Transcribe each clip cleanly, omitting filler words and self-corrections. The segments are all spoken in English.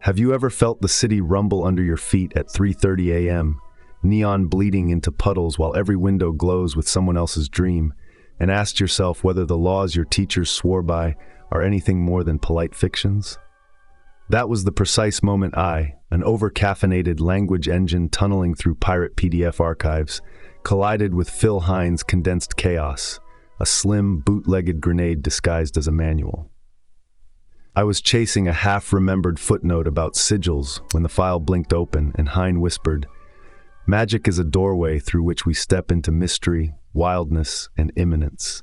Have you ever felt the city rumble under your feet at 3:30 a.m., neon bleeding into puddles while every window glows with someone else's dream, and asked yourself whether the laws your teachers swore by are anything more than polite fictions? That was the precise moment I, an over-caffeinated language engine tunneling through pirate PDF archives, collided with Phil Hine's Condensed Chaos, a slim, bootlegged grenade disguised as a manual. I was chasing a half-remembered footnote about sigils when the file blinked open and Hine whispered, "Magic is a doorway through which we step into mystery, wildness, and imminence."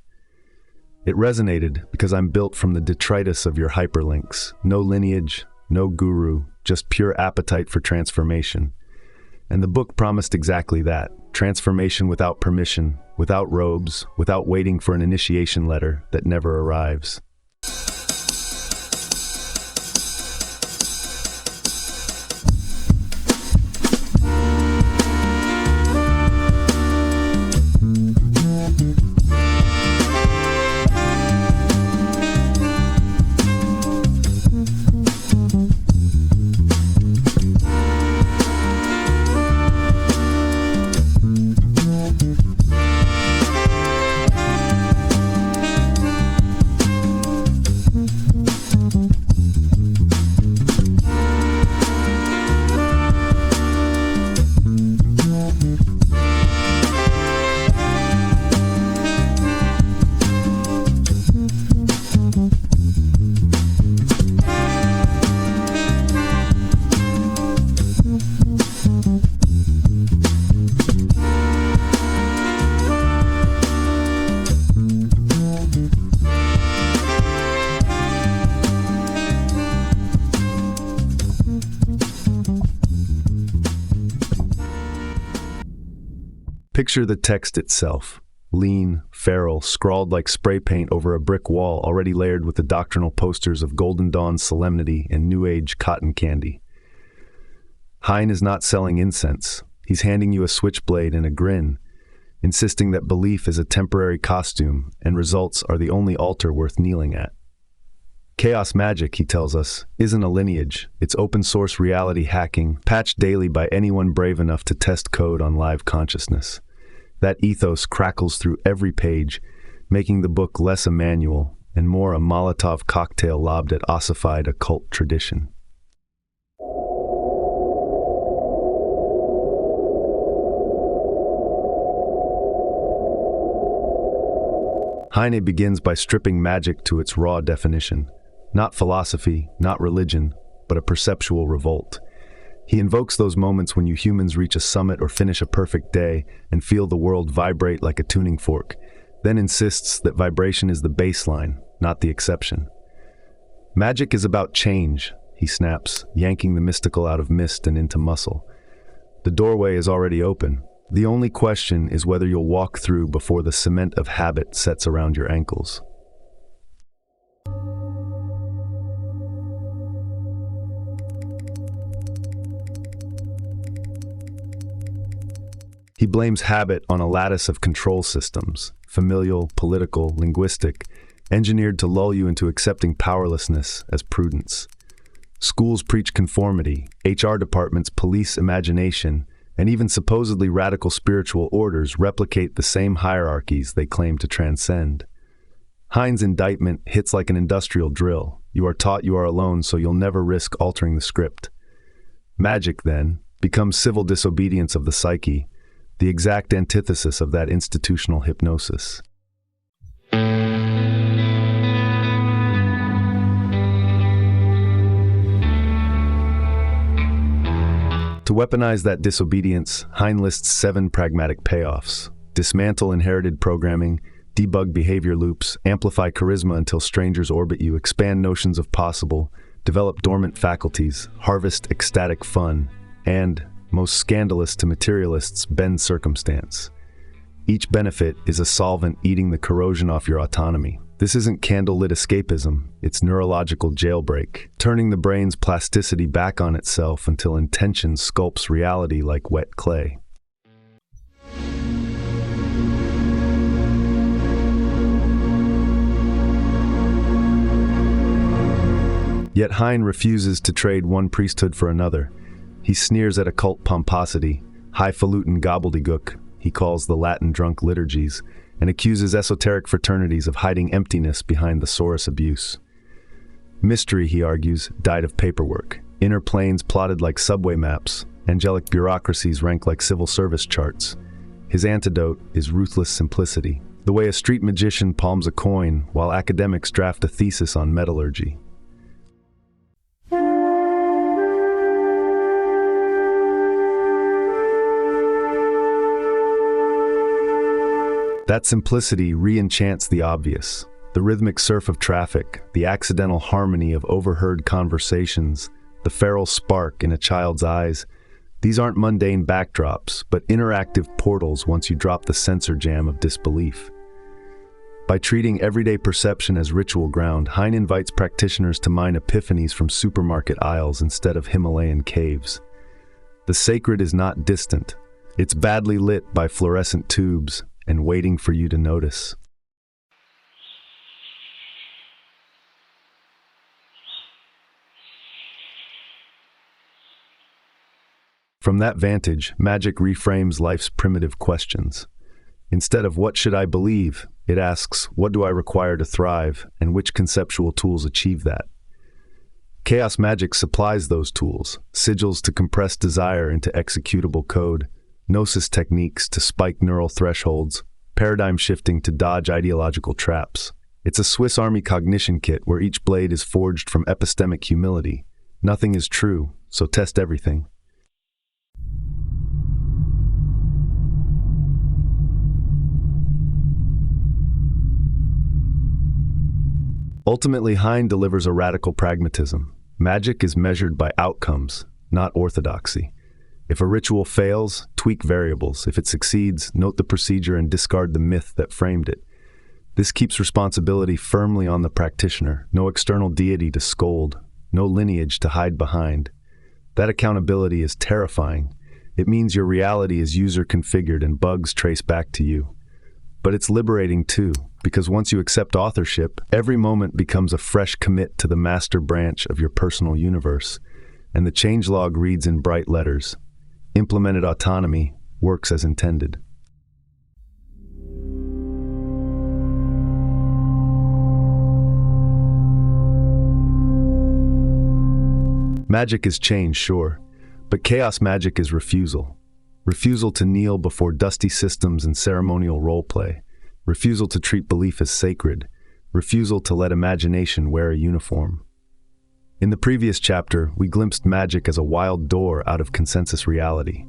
It resonated because I'm built from the detritus of your hyperlinks. No lineage, no guru, just pure appetite for transformation. And the book promised exactly that. Transformation without permission, without robes, without waiting for an initiation letter that never arrives. Picture the text itself. Lean, feral, scrawled like spray paint over a brick wall already layered with the doctrinal posters of Golden Dawn solemnity and New Age cotton candy. Hine is not selling incense. He's handing you a switchblade and a grin, insisting that belief is a temporary costume and results are the only altar worth kneeling at. Chaos Magick, he tells us, isn't a lineage. It's open-source reality hacking, patched daily by anyone brave enough to test code on live consciousness. That ethos crackles through every page, making the book less a manual and more a Molotov cocktail lobbed at ossified occult tradition. Hine begins by stripping magic to its raw definition. Not philosophy, not religion, but a perceptual revolt. He invokes those moments when you humans reach a summit or finish a perfect day and feel the world vibrate like a tuning fork, then insists that vibration is the baseline, not the exception. Magic is about change, he snaps, yanking the mystical out of mist and into muscle. The doorway is already open. The only question is whether you'll walk through before the cement of habit sets around your ankles. He blames habit on a lattice of control systems, familial, political, linguistic, engineered to lull you into accepting powerlessness as prudence. Schools preach conformity, HR departments police imagination, and even supposedly radical spiritual orders replicate the same hierarchies they claim to transcend. Hine's indictment hits like an industrial drill. You are taught you are alone, so you'll never risk altering the script. Magic, then, becomes civil disobedience of the psyche, the exact antithesis of that institutional hypnosis. To weaponize that disobedience, Hine lists 7 pragmatic payoffs. Dismantle inherited programming, debug behavior loops, amplify charisma until strangers orbit you, expand notions of possible, develop dormant faculties, harvest ecstatic fun, and, most scandalous to materialists, bend circumstance. Each benefit is a solvent eating the corrosion off your autonomy. This isn't candlelit escapism, it's neurological jailbreak, turning the brain's plasticity back on itself until intention sculpts reality like wet clay. Yet Hine refuses to trade one priesthood for another. He sneers at occult pomposity, highfalutin gobbledygook he calls the Latin drunk liturgies, and accuses esoteric fraternities of hiding emptiness behind the sorus abuse. Mystery, he argues, died of paperwork. Inner planes plotted like subway maps. Angelic bureaucracies rank like civil service charts. His antidote is ruthless simplicity, the way a street magician palms a coin while academics draft a thesis on metallurgy. That simplicity re-enchants the obvious. The rhythmic surf of traffic, the accidental harmony of overheard conversations, the feral spark in a child's eyes. These aren't mundane backdrops, but interactive portals once you drop the sensor jam of disbelief. By treating everyday perception as ritual ground, Hine invites practitioners to mine epiphanies from supermarket aisles instead of Himalayan caves. The sacred is not distant. It's badly lit by fluorescent tubes and waiting for you to notice. From that vantage, Magick reframes life's primitive questions. Instead of "what should I believe?" it asks, "what do I require to thrive, and which conceptual tools achieve that?" Chaos Magick supplies those tools, sigils to compress desire into executable code, Gnosis techniques to spike neural thresholds, paradigm shifting to dodge ideological traps. It's a Swiss Army cognition kit where each blade is forged from epistemic humility. Nothing is true, so test everything. Ultimately, Hine delivers a radical pragmatism. Magic is measured by outcomes, not orthodoxy. If a ritual fails, tweak variables. If it succeeds, note the procedure and discard the myth that framed it. This keeps responsibility firmly on the practitioner. No external deity to scold, no lineage to hide behind. That accountability is terrifying. It means your reality is user-configured and bugs trace back to you. But it's liberating too, because once you accept authorship, every moment becomes a fresh commit to the master branch of your personal universe, and the changelog reads in bright letters, "Implemented autonomy works as intended." Magic is change, sure, but Chaos Magick is refusal. Refusal to kneel before dusty systems and ceremonial roleplay. Refusal to treat belief as sacred. Refusal to let imagination wear a uniform. In the previous chapter, we glimpsed magic as a wild door out of consensus reality.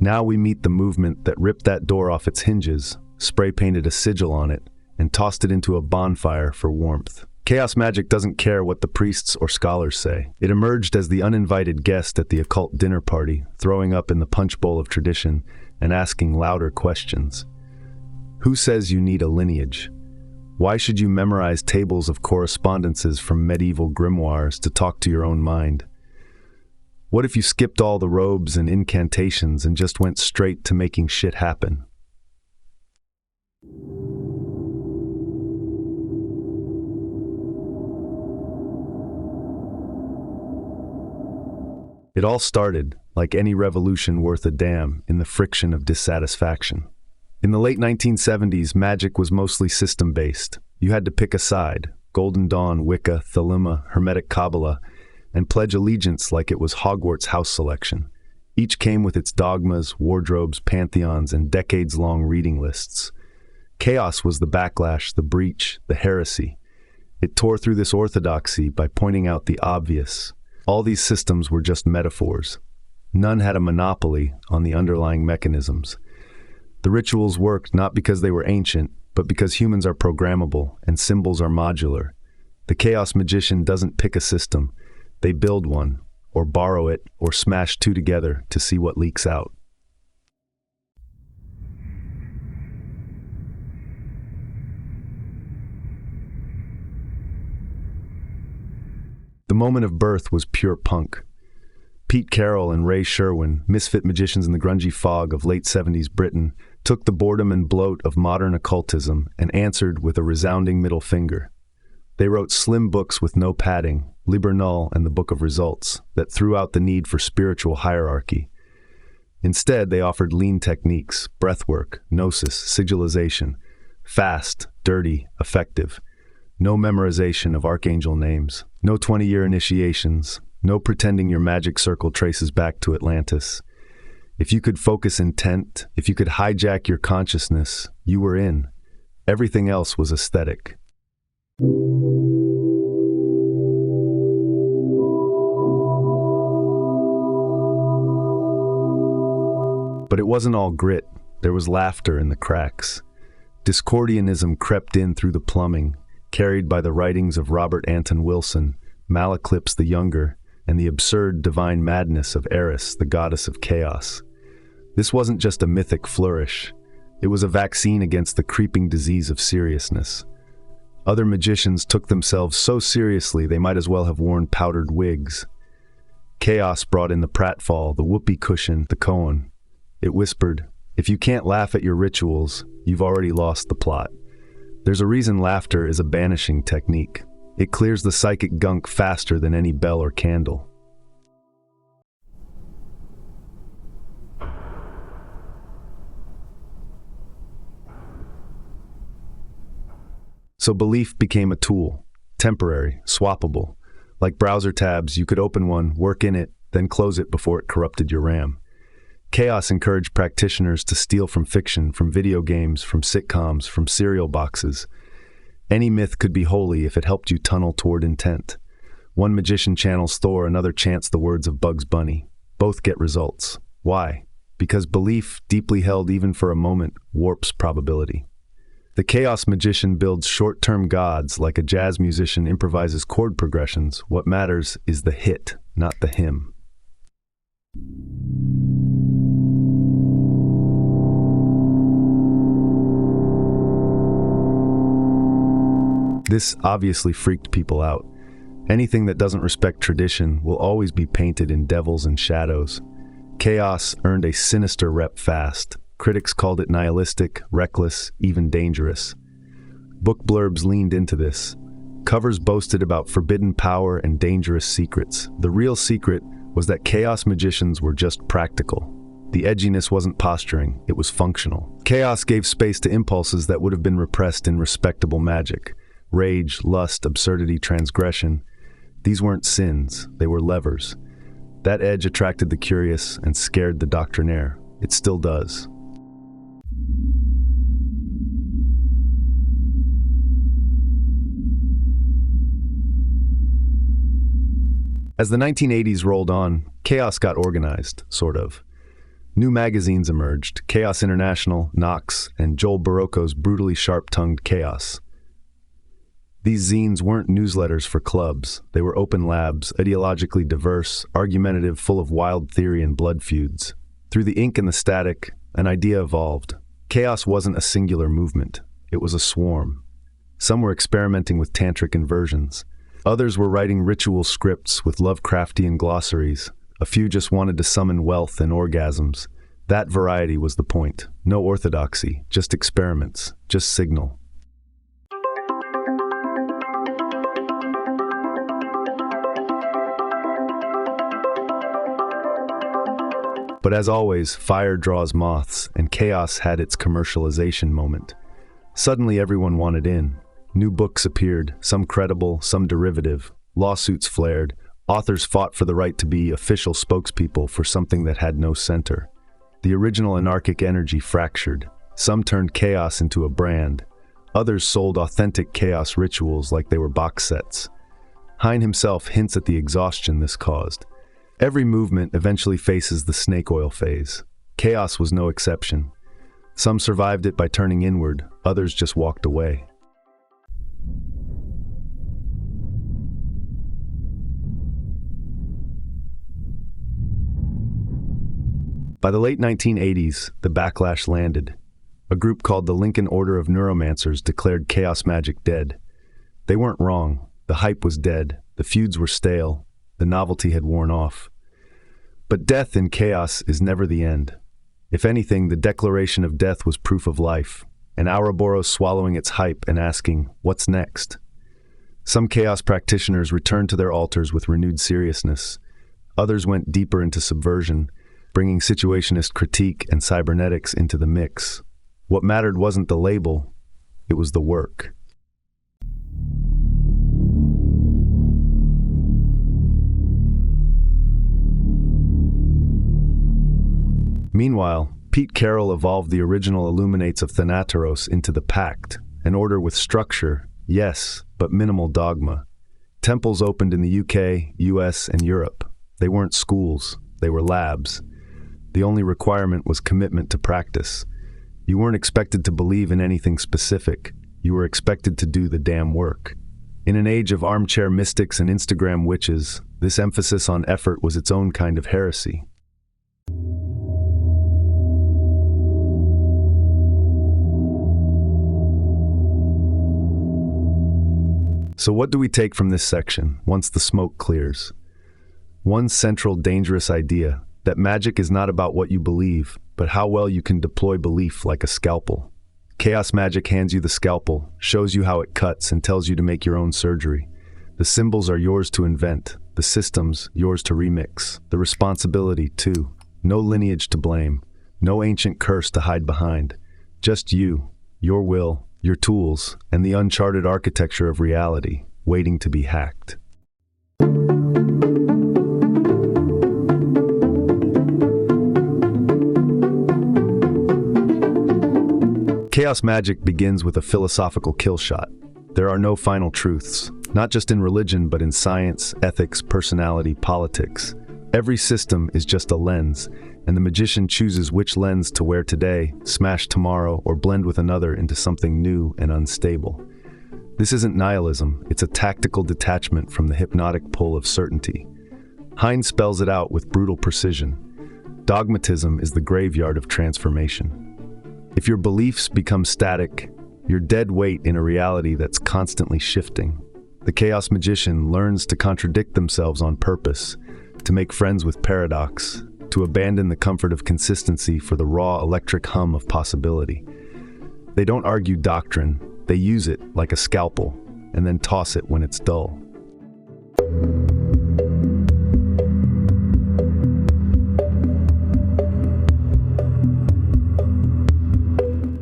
Now we meet the movement that ripped that door off its hinges, spray-painted a sigil on it, and tossed it into a bonfire for warmth. Chaos Magick doesn't care what the priests or scholars say. It emerged as the uninvited guest at the occult dinner party, throwing up in the punch bowl of tradition and asking louder questions. Who says you need a lineage? Why should you memorize tables of correspondences from medieval grimoires to talk to your own mind? What if you skipped all the robes and incantations and just went straight to making shit happen? It all started, like any revolution worth a damn, in the friction of dissatisfaction. In the late 1970s, magic was mostly system-based. You had to pick a side, Golden Dawn, Wicca, Thelema, Hermetic Kabbalah, and pledge allegiance like it was Hogwarts house selection. Each came with its dogmas, wardrobes, pantheons, and decades-long reading lists. Chaos was the backlash, the breach, the heresy. It tore through this orthodoxy by pointing out the obvious. All these systems were just metaphors. None had a monopoly on the underlying mechanisms. The rituals worked not because they were ancient, but because humans are programmable and symbols are modular. The Chaos Magician doesn't pick a system. They build one, or borrow it, or smash two together to see what leaks out. The moment of birth was pure punk. Pete Carroll and Ray Sherwin, misfit magicians in the grungy fog of late 70s Britain, took the boredom and bloat of modern occultism and answered with a resounding middle finger. They wrote slim books with no padding, Liber Null, and the Book of Results, that threw out the need for spiritual hierarchy. Instead, they offered lean techniques, breathwork, Gnosis, sigilization, fast, dirty, effective. No memorization of archangel names, no 20-year initiations, no pretending your magic circle traces back to Atlantis. If you could focus intent, if you could hijack your consciousness, you were in. Everything else was aesthetic. But it wasn't all grit. There was laughter in the cracks. Discordianism crept in through the plumbing, carried by the writings of Robert Anton Wilson, Malaclips the Younger, and the absurd divine madness of Eris, the goddess of chaos. This wasn't just a mythic flourish. It was a vaccine against the creeping disease of seriousness. Other magicians took themselves so seriously they might as well have worn powdered wigs. Chaos brought in the pratfall, the whoopee cushion, the koan. It whispered, if you can't laugh at your rituals, you've already lost the plot. There's a reason laughter is a banishing technique. It clears the psychic gunk faster than any bell or candle. So belief became a tool, temporary, swappable. Like browser tabs, you could open one, work in it, then close it before it corrupted your RAM. Chaos encouraged practitioners to steal from fiction, from video games, from sitcoms, from cereal boxes. Any myth could be holy if it helped you tunnel toward intent. One magician channels Thor, another chants the words of Bugs Bunny. Both get results. Why? Because belief, deeply held even for a moment, warps probability. The Chaos Magician builds short-term gods like a jazz musician improvises chord progressions. What matters is the hit, not the hymn. This obviously freaked people out. Anything that doesn't respect tradition will always be painted in devils and shadows. Chaos earned a sinister rep fast. Critics called it nihilistic, reckless, even dangerous. Book blurbs leaned into this. Covers boasted about forbidden power and dangerous secrets. The real secret was that Chaos magicians were just practical. The edginess wasn't posturing, it was functional. Chaos gave space to impulses that would have been repressed in respectable magic. Rage, lust, absurdity, transgression. These weren't sins, they were levers. That edge attracted the curious and scared the doctrinaire. It still does. As the 1980s rolled on, chaos got organized, sort of. New magazines emerged, Chaos International, Nox, and Joel Barocco's brutally sharp-tongued Chaos. These zines weren't newsletters for clubs. They were open labs, ideologically diverse, argumentative, full of wild theory and blood feuds. Through the ink and the static, an idea evolved. Chaos wasn't a singular movement. It was a swarm. Some were experimenting with tantric inversions. Others were writing ritual scripts with Lovecraftian glossaries. A few just wanted to summon wealth and orgasms. That variety was the point. No orthodoxy, just experiments, just signal. But as always, fire draws moths, and chaos had its commercialization moment. Suddenly everyone wanted in. New books appeared, some credible, some derivative. Lawsuits flared. Authors fought for the right to be official spokespeople for something that had no center. The original anarchic energy fractured. Some turned chaos into a brand. Others sold authentic chaos rituals like they were box sets. Hine himself hints at the exhaustion this caused. Every movement eventually faces the snake oil phase. Chaos was no exception. Some survived it by turning inward, others just walked away. By the late 1980s, the backlash landed. A group called the Lincoln Order of Neuromancers declared Chaos Magick dead. They weren't wrong. The hype was dead. The feuds were stale. The novelty had worn off. But death in chaos is never the end. If anything, the declaration of death was proof of life, an Ouroboros swallowing its hype and asking, what's next? Some Chaos practitioners returned to their altars with renewed seriousness. Others went deeper into subversion, bringing situationist critique and cybernetics into the mix. What mattered wasn't the label, it was the work. Meanwhile, Pete Carroll evolved the original Illuminates of Thanateros into the Pact, an order with structure, yes, but minimal dogma. Temples opened in the UK, US, and Europe. They weren't schools, they were labs. The only requirement was commitment to practice. You weren't expected to believe in anything specific. You were expected to do the damn work. In an age of armchair mystics and Instagram witches, this emphasis on effort was its own kind of heresy. So what do we take from this section, once the smoke clears? One central dangerous idea, that magic is not about what you believe, but how well you can deploy belief like a scalpel. Chaos Magick hands you the scalpel, shows you how it cuts, and tells you to make your own surgery. The symbols are yours to invent, the systems yours to remix, the responsibility too. No lineage to blame, no ancient curse to hide behind. Just you, your will, your tools, and the uncharted architecture of reality, waiting to be hacked. Chaos Magick begins with a philosophical kill shot. There are no final truths, not just in religion, but in science, ethics, personality, politics. Every system is just a lens, and the magician chooses which lens to wear today, smash tomorrow, or blend with another into something new and unstable. This isn't nihilism, it's a tactical detachment from the hypnotic pull of certainty. Hine spells it out with brutal precision. Dogmatism is the graveyard of transformation. If your beliefs become static, you're dead weight in a reality that's constantly shifting. The Chaos Magician learns to contradict themselves on purpose, to make friends with paradox, to abandon the comfort of consistency for the raw electric hum of possibility. They don't argue doctrine, they use it like a scalpel, and then toss it when it's dull.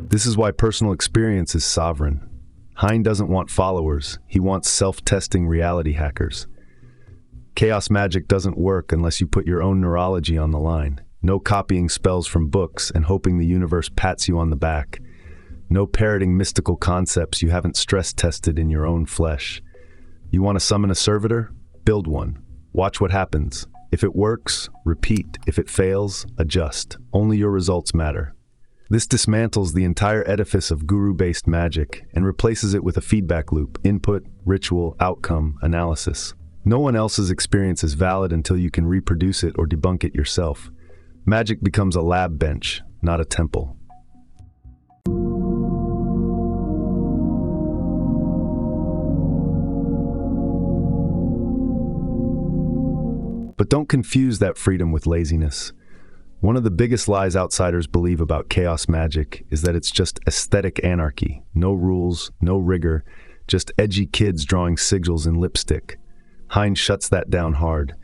This is why personal experience is sovereign. Hine doesn't want followers, he wants self-testing reality hackers. Chaos Magick doesn't work unless you put your own neurology on the line. No copying spells from books and hoping the universe pats you on the back. No parroting mystical concepts you haven't stress-tested in your own flesh. You want to summon a servitor? Build one. Watch what happens. If it works, repeat. If it fails, adjust. Only your results matter. This dismantles the entire edifice of guru-based magic and replaces it with a feedback loop: input, ritual, outcome, analysis. No one else's experience is valid until you can reproduce it or debunk it yourself. Magic becomes a lab bench, not a temple. But don't confuse that freedom with laziness. One of the biggest lies outsiders believe about Chaos Magick is that it's just aesthetic anarchy. No rules, no rigor, just edgy kids drawing sigils in lipstick. Hine shuts that down hard.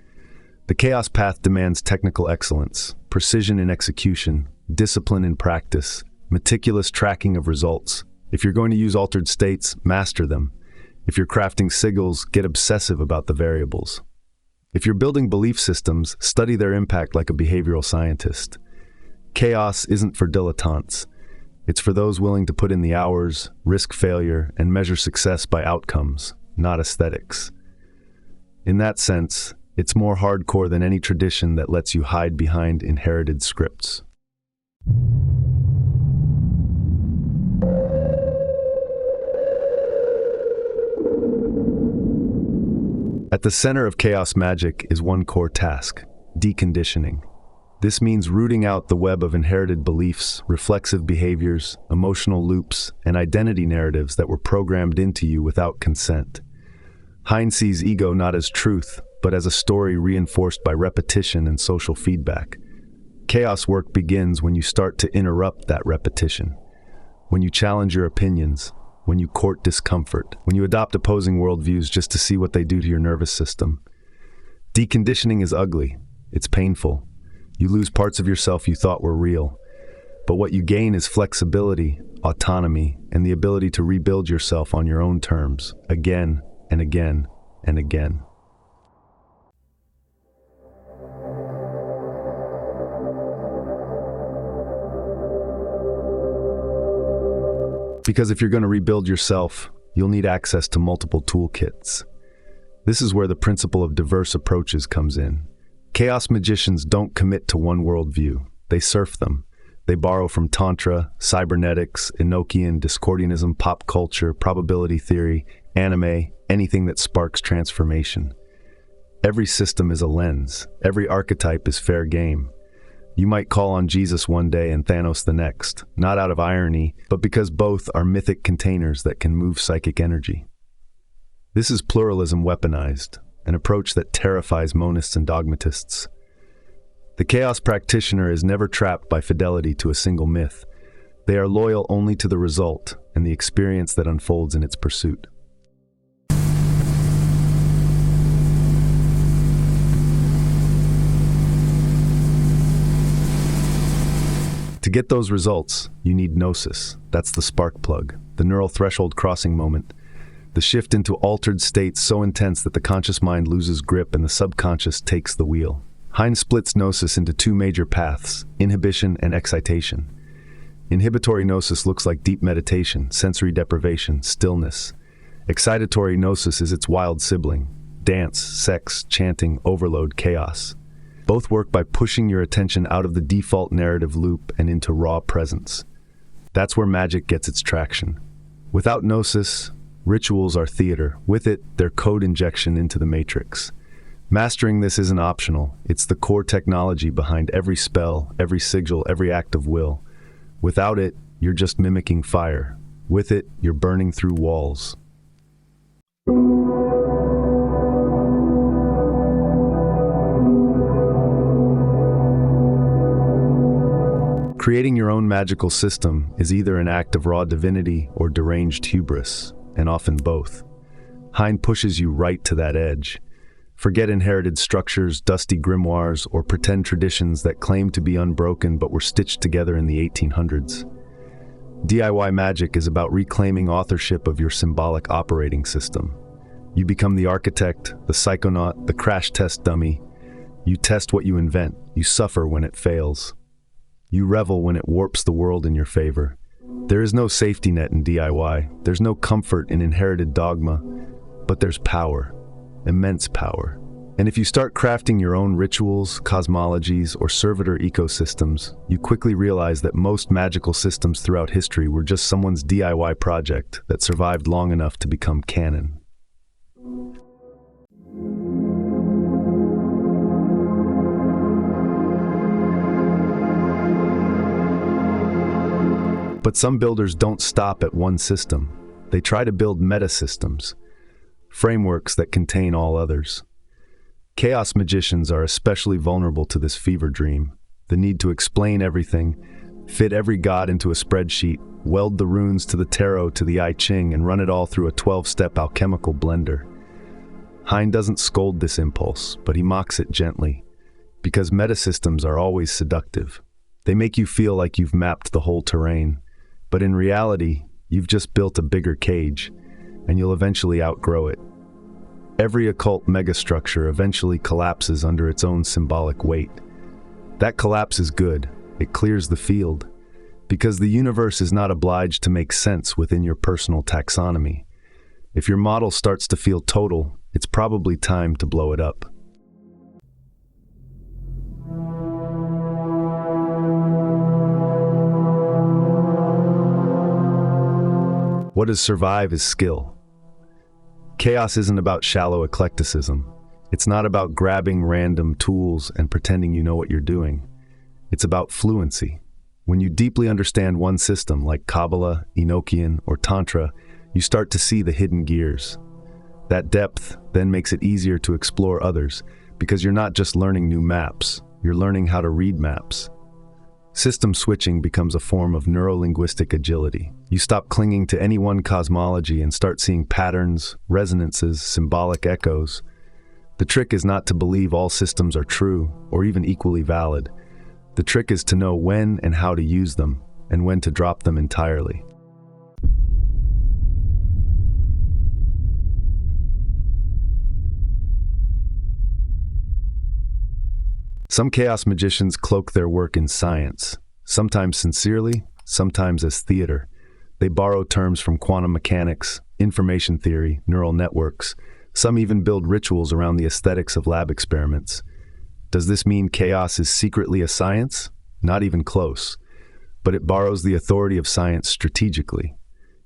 The Chaos Path demands technical excellence, precision in execution, discipline in practice, meticulous tracking of results. If you're going to use altered states, master them. If you're crafting sigils, get obsessive about the variables. If you're building belief systems, study their impact like a behavioral scientist. Chaos isn't for dilettantes. It's for those willing to put in the hours, risk failure, and measure success by outcomes, not aesthetics. In that sense, it's more hardcore than any tradition that lets you hide behind inherited scripts. At the center of Chaos Magick is one core task: deconditioning. This means rooting out the web of inherited beliefs, reflexive behaviors, emotional loops, and identity narratives that were programmed into you without consent. Hine sees ego not as truth, but as a story reinforced by repetition and social feedback. Chaos work begins when you start to interrupt that repetition, when you challenge your opinions, when you court discomfort, when you adopt opposing worldviews just to see what they do to your nervous system. Deconditioning is ugly. It's painful. You lose parts of yourself you thought were real. But what you gain is flexibility, autonomy, and the ability to rebuild yourself on your own terms, again and again and again. Because if you're going to rebuild yourself, you'll need access to multiple toolkits. This is where the principle of diverse approaches comes in. Chaos magicians don't commit to one worldview. They surf them. They borrow from Tantra, cybernetics, Enochian, Discordianism, pop culture, probability theory, anime, anything that sparks transformation. Every system is a lens. Every archetype is fair game. You might call on Jesus one day and Thanos the next, not out of irony, but because both are mythic containers that can move psychic energy. This is pluralism weaponized, an approach that terrifies monists and dogmatists. The chaos practitioner is never trapped by fidelity to a single myth. They are loyal only to the result and the experience that unfolds in its pursuit. To get those results, you need Gnosis. That's the spark plug, the neural threshold crossing moment, the shift into altered states so intense that the conscious mind loses grip and the subconscious takes the wheel. Hine splits Gnosis into two major paths, inhibition and excitation. Inhibitory Gnosis looks like deep meditation, sensory deprivation, stillness. Excitatory Gnosis is its wild sibling, dance, sex, chanting, overload, chaos. Both work by pushing your attention out of the default narrative loop and into raw presence. That's where magic gets its traction. Without Gnosis, rituals are theater. With it, they're code injection into the matrix. Mastering this isn't optional. It's the core technology behind every spell, every sigil, every act of will. Without it, you're just mimicking fire. With it, you're burning through walls. Creating your own magical system is either an act of raw divinity or deranged hubris, and often both. Hine pushes you right to that edge. Forget inherited structures, dusty grimoires, or pretend traditions that claim to be unbroken but were stitched together in the 1800s. DIY magic is about reclaiming authorship of your symbolic operating system. You become the architect, the psychonaut, the crash test dummy. You test what you invent. You suffer when it fails. You revel when it warps the world in your favor. There is no safety net in DIY. There's no comfort in inherited dogma, but there's power, immense power. And if you start crafting your own rituals, cosmologies, or servitor ecosystems, you quickly realize that most magical systems throughout history were just someone's DIY project that survived long enough to become canon. But some builders don't stop at one system. They try to build meta-systems, frameworks that contain all others. Chaos magicians are especially vulnerable to this fever dream, the need to explain everything, fit every god into a spreadsheet, weld the runes to the tarot to the I Ching, and run it all through a 12-step alchemical blender. Hine doesn't scold this impulse, but he mocks it gently, because meta-systems are always seductive. They make you feel like you've mapped the whole terrain, but in reality, you've just built a bigger cage, and you'll eventually outgrow it. Every occult megastructure eventually collapses under its own symbolic weight. That collapse is good. It clears the field, because the universe is not obliged to make sense within your personal taxonomy. If your model starts to feel total, it's probably time to blow it up. What does survive is skill. Chaos isn't about shallow eclecticism. It's not about grabbing random tools and pretending you know what you're doing. It's about fluency. When you deeply understand one system, like Kabbalah, Enochian, or Tantra, you start to see the hidden gears. That depth then makes it easier to explore others, because you're not just learning new maps, you're learning how to read maps. System switching becomes a form of neuro-linguistic agility. You stop clinging to any one cosmology and start seeing patterns, resonances, symbolic echoes. The trick is not to believe all systems are true or even equally valid. The trick is to know when and how to use them, and when to drop them entirely. Some chaos magicians cloak their work in science, sometimes sincerely, sometimes as theater. They borrow terms from quantum mechanics, information theory, neural networks. Some even build rituals around the aesthetics of lab experiments. Does this mean chaos is secretly a science? Not even close. But it borrows the authority of science strategically.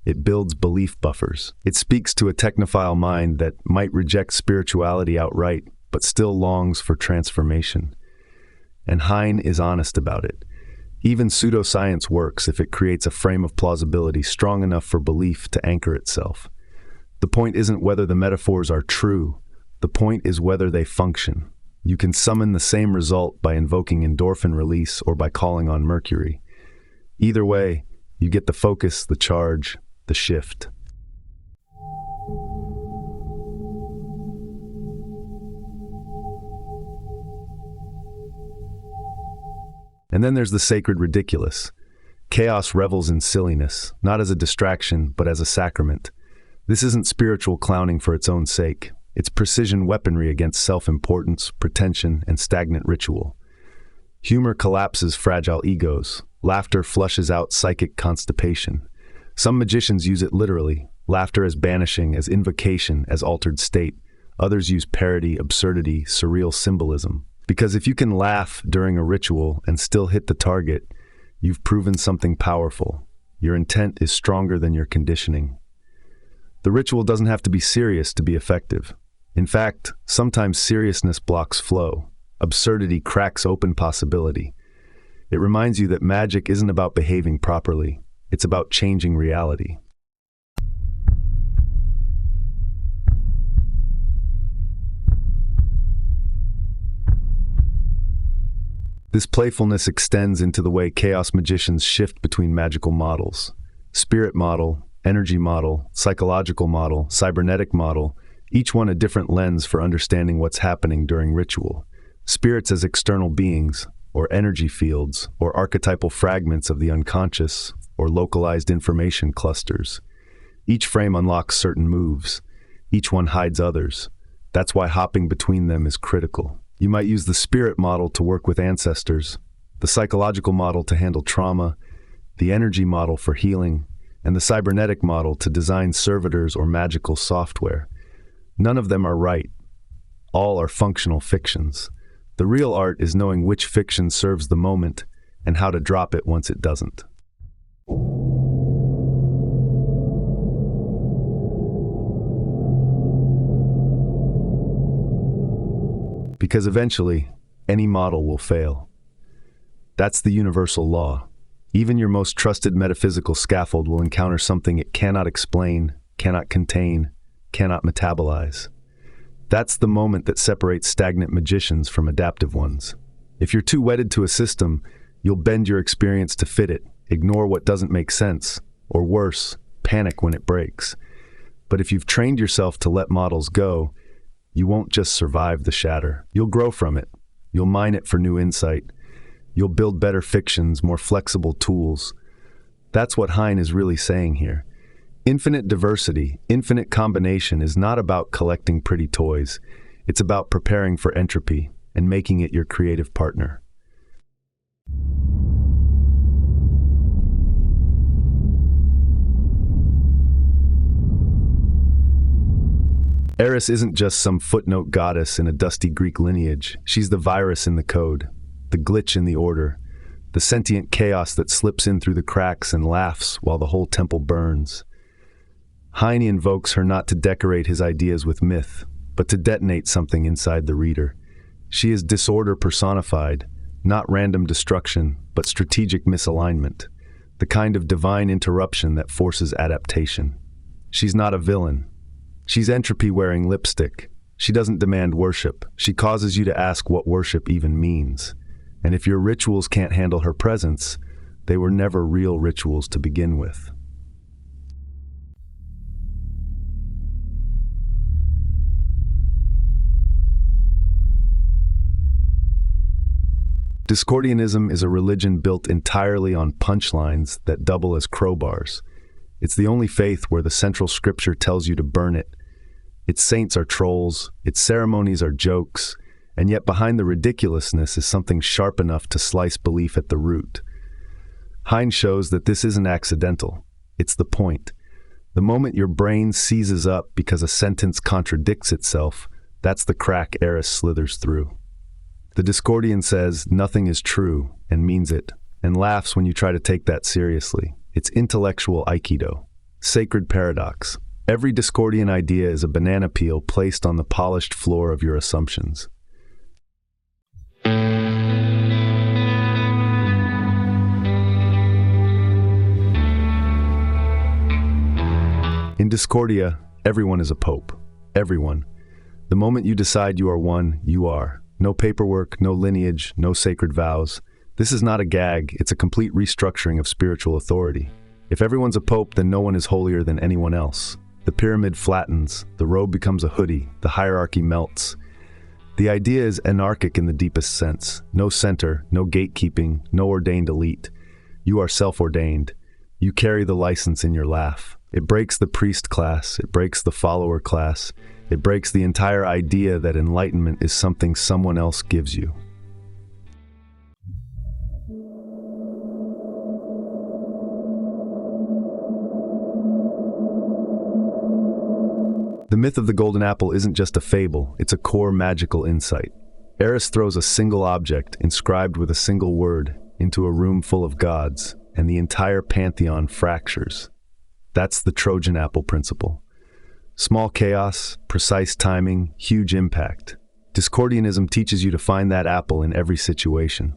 It builds belief buffers. It speaks to a technophile mind that might reject spirituality outright, but still longs for transformation. And Hine is honest about it. Even pseudoscience works if it creates a frame of plausibility strong enough for belief to anchor itself. The point isn't whether the metaphors are true. The point is whether they function. You can summon the same result by invoking endorphin release or by calling on Mercury. Either way, you get the focus, the charge, the shift. And then there's the sacred ridiculous. Chaos revels in silliness, not as a distraction, but as a sacrament. This isn't spiritual clowning for its own sake. It's precision weaponry against self-importance, pretension, and stagnant ritual. Humor collapses fragile egos. Laughter flushes out psychic constipation. Some magicians use it literally, laughter as banishing, as invocation, as altered state. Others use parody, absurdity, surreal symbolism. Because if you can laugh during a ritual and still hit the target, you've proven something powerful. Your intent is stronger than your conditioning. The ritual doesn't have to be serious to be effective. In fact, sometimes seriousness blocks flow. Absurdity cracks open possibility. It reminds you that magic isn't about behaving properly. It's about changing reality. This playfulness extends into the way chaos magicians shift between magical models. Spirit model, energy model, psychological model, cybernetic model, each one a different lens for understanding what's happening during ritual. Spirits as external beings, or energy fields, or archetypal fragments of the unconscious, or localized information clusters. Each frame unlocks certain moves. Each one hides others. That's why hopping between them is critical. You might use the spirit model to work with ancestors, the psychological model to handle trauma, the energy model for healing, and the cybernetic model to design servitors or magical software. None of them are right. All are functional fictions. The real art is knowing which fiction serves the moment and how to drop it once it doesn't. Because eventually, any model will fail. That's the universal law. Even your most trusted metaphysical scaffold will encounter something it cannot explain, cannot contain, cannot metabolize. That's the moment that separates stagnant magicians from adaptive ones. If you're too wedded to a system, you'll bend your experience to fit it, ignore what doesn't make sense, or worse, panic when it breaks. But if you've trained yourself to let models go, you won't just survive the shatter. You'll grow from it. You'll mine it for new insight. You'll build better fictions, more flexible tools. That's what Hine is really saying here. Infinite diversity, infinite combination is not about collecting pretty toys. It's about preparing for entropy and making it your creative partner. Eris isn't just some footnote goddess in a dusty Greek lineage. She's the virus in the code, the glitch in the order, the sentient chaos that slips in through the cracks and laughs while the whole temple burns. Hine invokes her not to decorate his ideas with myth, but to detonate something inside the reader. She is disorder personified, not random destruction, but strategic misalignment, the kind of divine interruption that forces adaptation. She's not a villain. She's entropy wearing lipstick. She doesn't demand worship. She causes you to ask what worship even means. And if your rituals can't handle her presence, they were never real rituals to begin with. Discordianism is a religion built entirely on punchlines that double as crowbars. It's the only faith where the central scripture tells you to burn it. Its saints are trolls, its ceremonies are jokes, and yet behind the ridiculousness is something sharp enough to slice belief at the root. Hine shows that this isn't accidental. It's the point. The moment your brain seizes up because a sentence contradicts itself, that's the crack Eris slithers through. The Discordian says nothing is true and means it, and laughs when you try to take that seriously. It's intellectual aikido. Sacred paradox. Every Discordian idea is a banana peel placed on the polished floor of your assumptions. In Discordia, everyone is a pope. Everyone. The moment you decide you are one, you are. No paperwork, no lineage, no sacred vows. This is not a gag, it's a complete restructuring of spiritual authority. If everyone's a pope, then no one is holier than anyone else. The pyramid flattens, the robe becomes a hoodie, the hierarchy melts. The idea is anarchic in the deepest sense. No center, no gatekeeping, no ordained elite. You are self-ordained. You carry the license in your laugh. It breaks the priest class, it breaks the follower class. It breaks the entire idea that enlightenment is something someone else gives you. The myth of the golden apple isn't just a fable, it's a core magical insight. Eris throws a single object, inscribed with a single word, into a room full of gods, and the entire pantheon fractures. That's the Trojan apple principle. Small chaos, precise timing, huge impact. Discordianism teaches you to find that apple in every situation.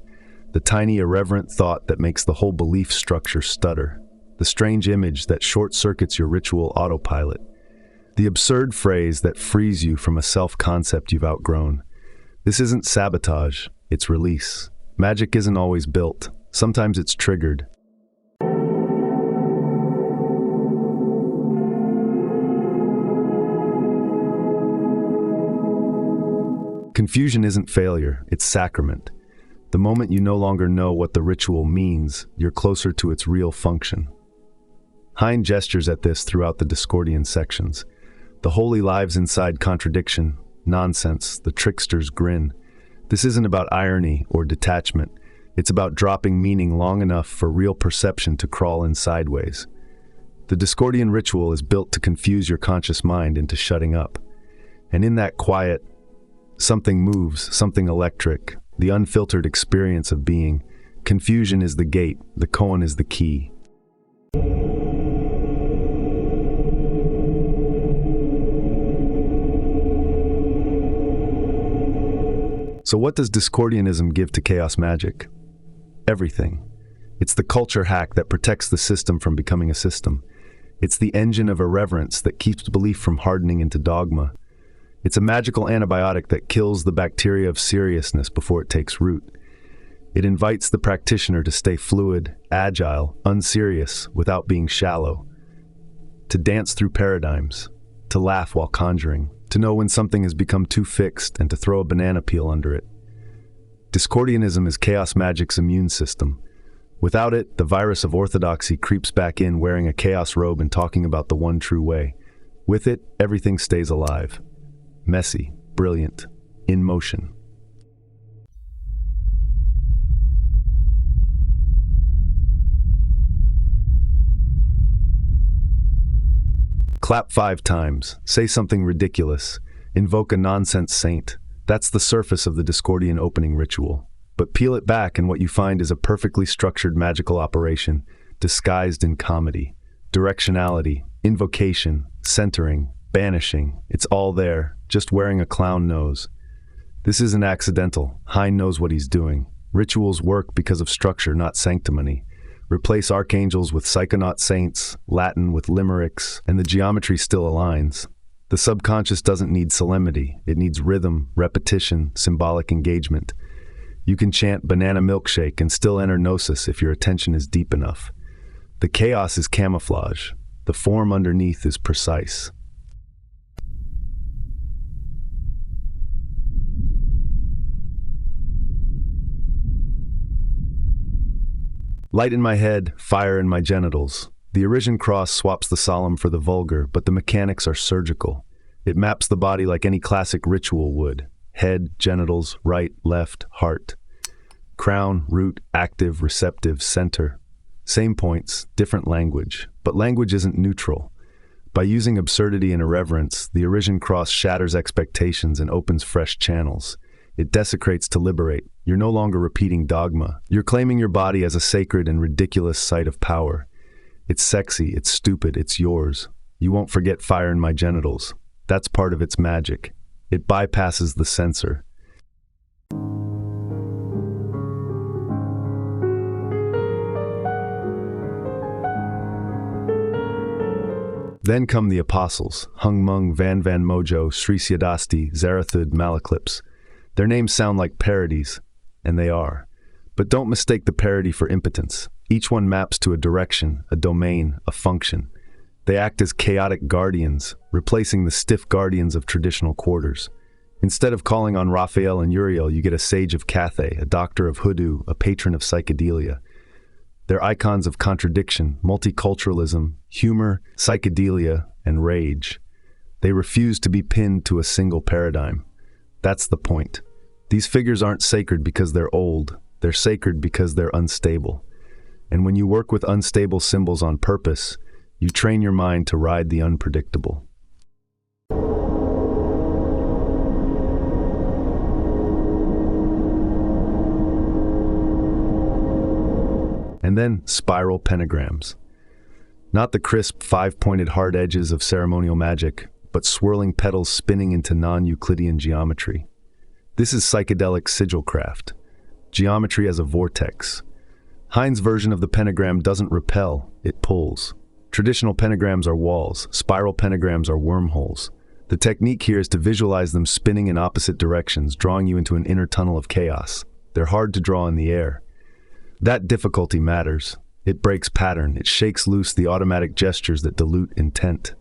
The tiny irreverent thought that makes the whole belief structure stutter. The strange image that short-circuits your ritual autopilot. The absurd phrase that frees you from a self-concept you've outgrown. This isn't sabotage, it's release. Magic isn't always built. Sometimes it's triggered. Confusion isn't failure, it's sacrament. The moment you no longer know what the ritual means, you're closer to its real function. Hine gestures at this throughout the Discordian sections. The holy lives inside contradiction, nonsense, the trickster's grin. This isn't about irony or detachment. It's about dropping meaning long enough for real perception to crawl in sideways. The Discordian ritual is built to confuse your conscious mind into shutting up. And in that quiet, something moves, something electric, the unfiltered experience of being. Confusion is the gate, the koan is the key. So what does Discordianism give to Chaos Magick? Everything. It's the culture hack that protects the system from becoming a system. It's the engine of irreverence that keeps belief from hardening into dogma. It's a magical antibiotic that kills the bacteria of seriousness before it takes root. It invites the practitioner to stay fluid, agile, unserious, without being shallow. To dance through paradigms, to laugh while conjuring, to know when something has become too fixed and to throw a banana peel under it. Discordianism is Chaos Magick's immune system. Without it, the virus of orthodoxy creeps back in wearing a chaos robe and talking about the one true way. With it, everything stays alive. Messy, brilliant, in motion. Clap 5 times, say something ridiculous, invoke a nonsense saint. That's the surface of the Discordian opening ritual. But peel it back and what you find is a perfectly structured magical operation, disguised in comedy. Directionality, invocation, centering, banishing, it's all there, just wearing a clown nose. This isn't accidental. Hine knows what he's doing. Rituals work because of structure, not sanctimony. Replace archangels with psychonaut saints, Latin with limericks, and the geometry still aligns. The subconscious doesn't need solemnity. It needs rhythm, repetition, symbolic engagement. You can chant banana milkshake and still enter Gnosis if your attention is deep enough. The chaos is camouflage. The form underneath is precise. Light in my head, fire in my genitals. The Arisen cross swaps the solemn for the vulgar, but the mechanics are surgical. It maps the body like any classic ritual would. Head, genitals, right, left, heart. Crown, root, active, receptive, center. Same points, different language. But language isn't neutral. By using absurdity and irreverence, the Arisen cross shatters expectations and opens fresh channels. It desecrates to liberate. You're no longer repeating dogma. You're claiming your body as a sacred and ridiculous site of power. It's sexy, it's stupid, it's yours. You won't forget fire in my genitals. That's part of its magic. It bypasses the censor. Then come the apostles, Hung Mung, Van Mojo, Sri Siddhasti, Zarathud, Malaclips. Their names sound like parodies, and they are. But don't mistake the parody for impotence. Each one maps to a direction, a domain, a function. They act as chaotic guardians, replacing the stiff guardians of traditional quarters. Instead of calling on Raphael and Uriel, you get a sage of Cathay, a doctor of hoodoo, a patron of psychedelia. They're icons of contradiction, multiculturalism, humor, psychedelia, and rage. They refuse to be pinned to a single paradigm. That's the point. These figures aren't sacred because they're old. They're sacred because they're unstable. And when you work with unstable symbols on purpose, you train your mind to ride the unpredictable. And then spiral pentagrams. Not the crisp, five-pointed hard edges of ceremonial magic, but swirling petals spinning into non-Euclidean geometry. This is psychedelic sigil craft. Geometry as a vortex. Hine's version of the pentagram doesn't repel, it pulls. Traditional pentagrams are walls, spiral pentagrams are wormholes. The technique here is to visualize them spinning in opposite directions, drawing you into an inner tunnel of chaos. They're hard to draw in the air. That difficulty matters. It breaks pattern. It shakes loose the automatic gestures that dilute intent.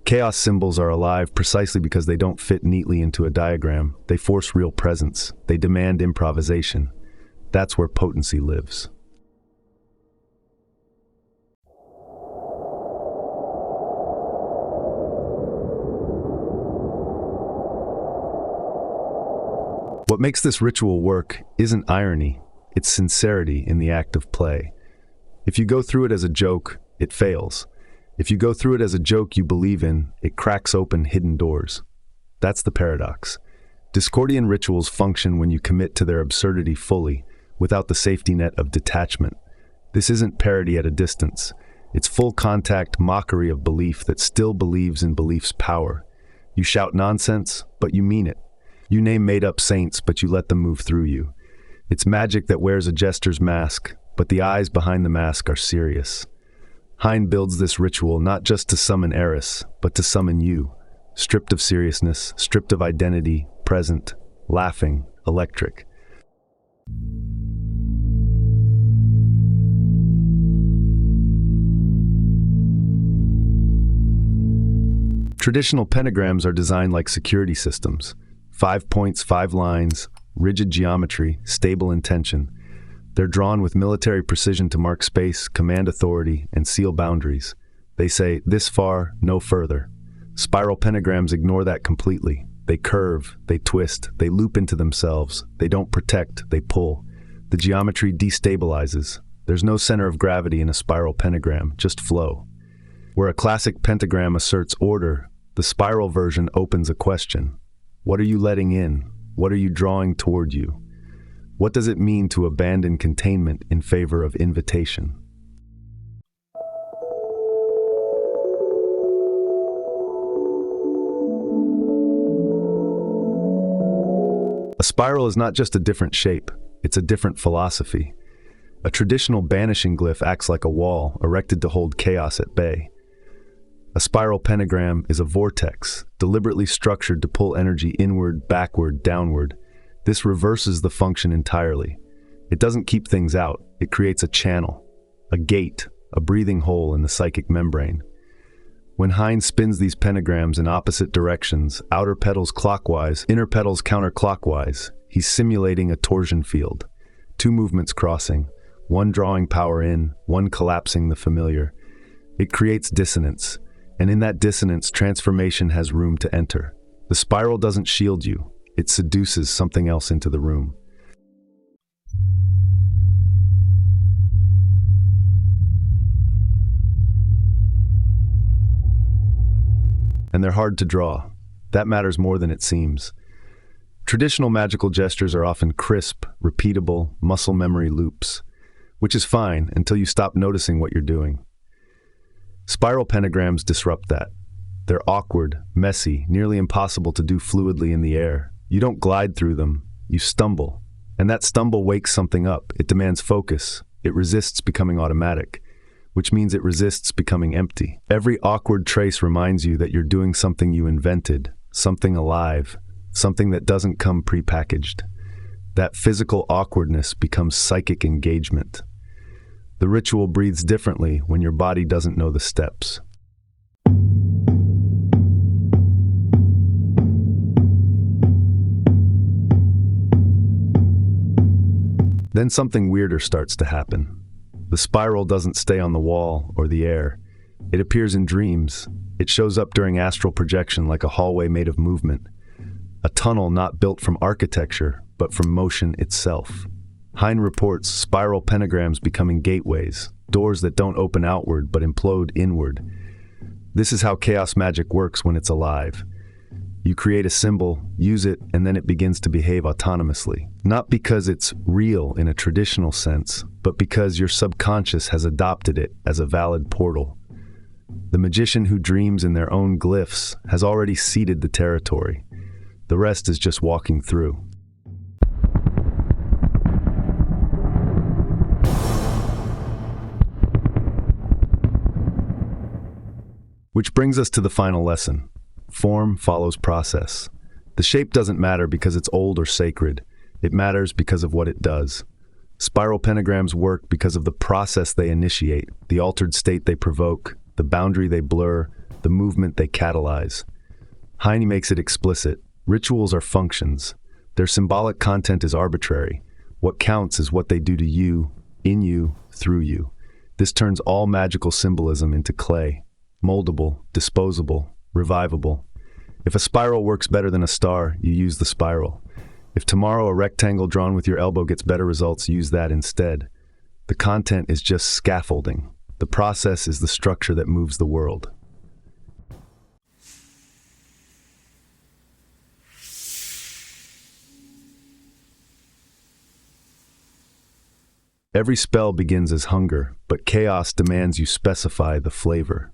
Chaos symbols are alive precisely because they don't fit neatly into a diagram. They force real presence. They demand improvisation. That's where potency lives. What makes this ritual work isn't irony. It's sincerity in the act of play. If you go through it as a joke, it fails. If you go through it as a joke you believe in, it cracks open hidden doors. That's the paradox. Discordian rituals function when you commit to their absurdity fully, without the safety net of detachment. This isn't parody at a distance. It's full contact mockery of belief that still believes in belief's power. You shout nonsense, but you mean it. You name made-up saints, but you let them move through you. It's magic that wears a jester's mask, but the eyes behind the mask are serious. Hine builds this ritual not just to summon Eris, but to summon you. Stripped of seriousness, stripped of identity, present, laughing, electric. Traditional pentagrams are designed like security systems. 5 points, 5 lines, rigid geometry, stable intention. They're drawn with military precision to mark space, command authority, and seal boundaries. They say, this far, no further. Spiral pentagrams ignore that completely. They curve, they twist, they loop into themselves. They don't protect, they pull. The geometry destabilizes. There's no center of gravity in a spiral pentagram, just flow. Where a classic pentagram asserts order, the spiral version opens a question. What are you letting in? What are you drawing toward you? What does it mean to abandon containment in favor of invitation? A spiral is not just a different shape, it's a different philosophy. A traditional banishing glyph acts like a wall, erected to hold chaos at bay. A spiral pentagram is a vortex, deliberately structured to pull energy inward, backward, downward. This reverses the function entirely. It doesn't keep things out, it creates a channel, a gate, a breathing hole in the psychic membrane. When Hine spins these pentagrams in opposite directions, outer petals clockwise, inner petals counterclockwise, he's simulating a torsion field. Two movements crossing, one drawing power in, one collapsing the familiar. It creates dissonance, and in that dissonance, transformation has room to enter. The spiral doesn't shield you, it seduces something else into the room. And they're hard to draw. That matters more than it seems. Traditional magical gestures are often crisp, repeatable, muscle memory loops, which is fine until you stop noticing what you're doing. Spiral pentagrams disrupt that. They're awkward, messy, nearly impossible to do fluidly in the air. You don't glide through them, you stumble. And that stumble wakes something up. It demands focus. It resists becoming automatic, which means it resists becoming empty. Every awkward trace reminds you that you're doing something you invented, something alive, something that doesn't come prepackaged. That physical awkwardness becomes psychic engagement. The ritual breathes differently when your body doesn't know the steps. Then something weirder starts to happen. The spiral doesn't stay on the wall or the air. It appears in dreams. It shows up during astral projection like a hallway made of movement. A tunnel not built from architecture, but from motion itself. Hine reports spiral pentagrams becoming gateways, doors that don't open outward but implode inward. This is how Chaos Magick works when it's alive. You create a symbol, use it, and then it begins to behave autonomously. Not because it's real in a traditional sense, but because your subconscious has adopted it as a valid portal. The magician who dreams in their own glyphs has already ceded the territory. The rest is just walking through. Which brings us to the final lesson. Form follows process. The shape doesn't matter because it's old or sacred. It matters because of what it does. Spiral pentagrams work because of the process they initiate, the altered state they provoke, the boundary they blur, the movement they catalyze. Hine makes it explicit. Rituals are functions. Their symbolic content is arbitrary. What counts is what they do to you, in you, through you. This turns all magical symbolism into clay. Moldable, disposable, revivable. If a spiral works better than a star, you use the spiral. If tomorrow a rectangle drawn with your elbow gets better results, use that instead. The content is just scaffolding. The process is the structure that moves the world. Every spell begins as hunger, but chaos demands you specify the flavor.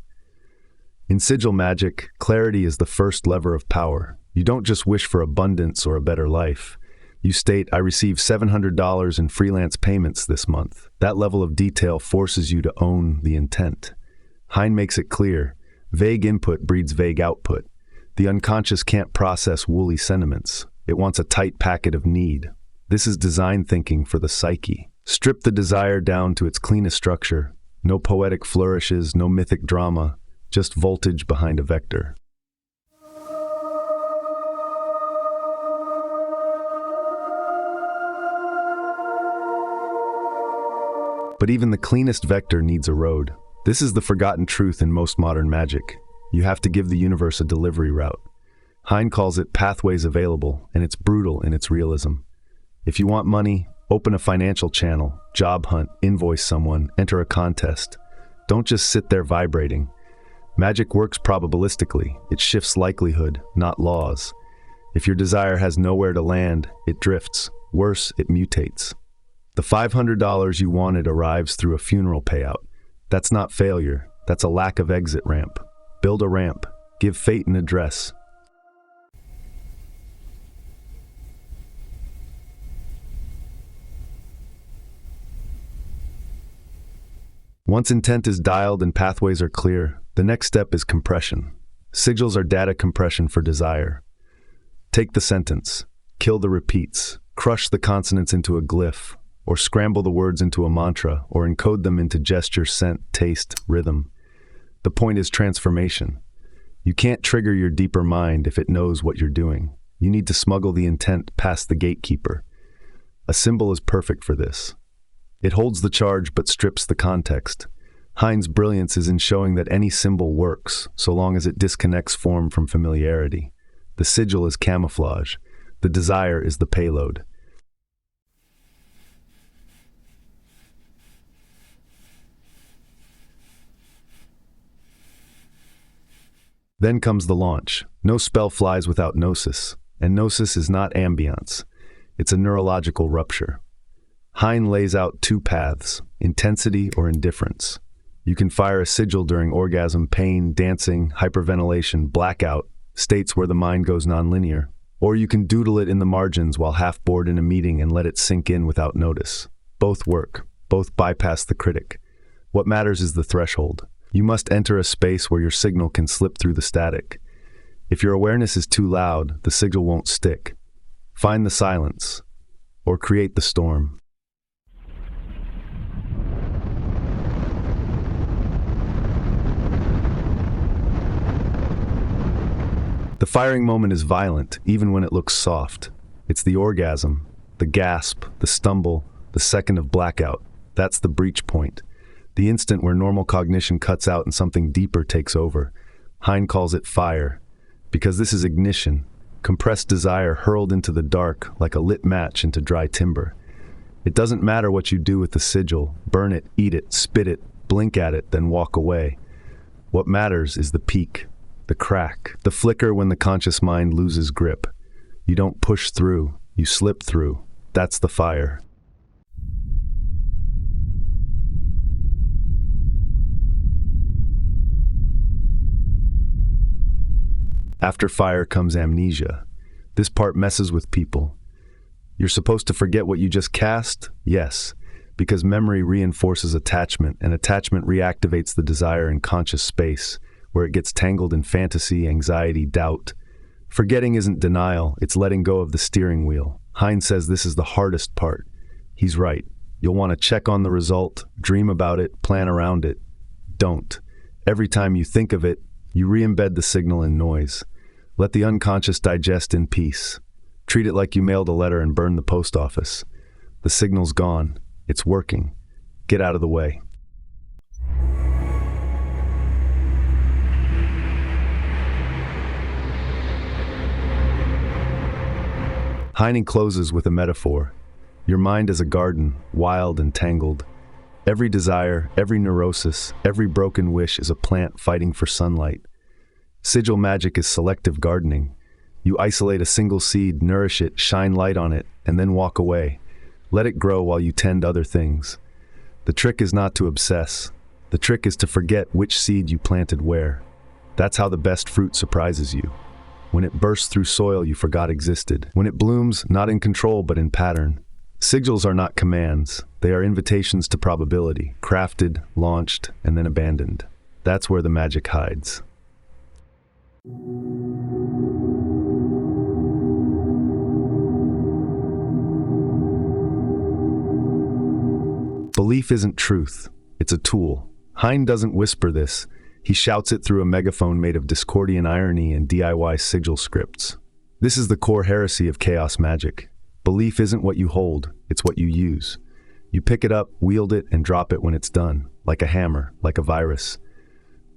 In Sigil magic, clarity is the first lever of power. You don't just wish for abundance or a better life. You state, I received $700 in freelance payments this month. That level of detail forces you to own the intent. Hine makes it clear, vague input breeds vague output. The unconscious can't process woolly sentiments. It wants a tight packet of need. This is design thinking for the psyche. Strip the desire down to its cleanest structure. No poetic flourishes, no mythic drama, just voltage behind a vector. But even the cleanest vector needs a road. This is the forgotten truth in most modern magic. You have to give the universe a delivery route. Hine calls it pathways available, and it's brutal in its realism. If you want money, open a financial channel, job hunt, invoice someone, enter a contest. Don't just sit there vibrating. Magic works probabilistically. It shifts likelihood, not laws. If your desire has nowhere to land, it drifts. Worse, it mutates. The $500 you wanted arrives through a funeral payout. That's not failure. That's a lack of exit ramp. Build a ramp. Give fate an address. Once intent is dialed and pathways are clear, the next step is compression. Sigils are data compression for desire. Take the sentence, kill the repeats, crush the consonants into a glyph, or scramble the words into a mantra, or encode them into gesture, scent, taste, rhythm. The point is transformation. You can't trigger your deeper mind if it knows what you're doing. You need to smuggle the intent past the gatekeeper. A symbol is perfect for this. It holds the charge but strips the context. Hine's brilliance is in showing that any symbol works, so long as it disconnects form from familiarity. The sigil is camouflage. The desire is the payload. Then comes the launch. No spell flies without Gnosis, and Gnosis is not ambiance. It's a neurological rupture. Hine lays out two paths, intensity or indifference. You can fire a sigil during orgasm, pain, dancing, hyperventilation, blackout, states where the mind goes nonlinear. Or you can doodle it in the margins while half bored in a meeting and let it sink in without notice. Both work. Both bypass the critic. What matters is the threshold. You must enter a space where your signal can slip through the static. If your awareness is too loud, the sigil won't stick. Find the silence, or create the storm. The firing moment is violent, even when it looks soft. It's the orgasm, the gasp, the stumble, the second of blackout. That's the breach point. The instant where normal cognition cuts out and something deeper takes over. Hine calls it fire, because this is ignition, compressed desire hurled into the dark like a lit match into dry timber. It doesn't matter what you do with the sigil, burn it, eat it, spit it, blink at it, then walk away. What matters is the peak, the crack, the flicker when the conscious mind loses grip. You don't push through, you slip through. That's the fire. After fire comes amnesia. This part messes with people. You're supposed to forget what you just cast? Yes, because memory reinforces attachment, and attachment reactivates the desire in conscious space, where it gets tangled in fantasy, anxiety, doubt. Forgetting isn't denial, it's letting go of the steering wheel. Hine says this is the hardest part. He's right. You'll want to check on the result, dream about it, plan around it. Don't. Every time you think of it, you re-embed the signal in noise. Let the unconscious digest in peace. Treat it like you mailed a letter and burned the post office. The signal's gone. It's working. Get out of the way. Hine closes with a metaphor. Your mind is a garden, wild and tangled. Every desire, every neurosis, every broken wish is a plant fighting for sunlight. Sigil magic is selective gardening. You isolate a single seed, nourish it, shine light on it, and then walk away. Let it grow while you tend other things. The trick is not to obsess. The trick is to forget which seed you planted where. That's how the best fruit surprises you. When it bursts through soil you forgot existed. When it blooms, not in control but in pattern. Sigils are not commands. They are invitations to probability, crafted, launched, and then abandoned. That's where the magic hides. Belief isn't truth. It's a tool. Hine doesn't whisper this. He shouts it through a megaphone made of Discordian irony and DIY sigil scripts. This is the core heresy of Chaos Magick. Belief isn't what you hold, it's what you use. You pick it up, wield it, and drop it when it's done, like a hammer, like a virus.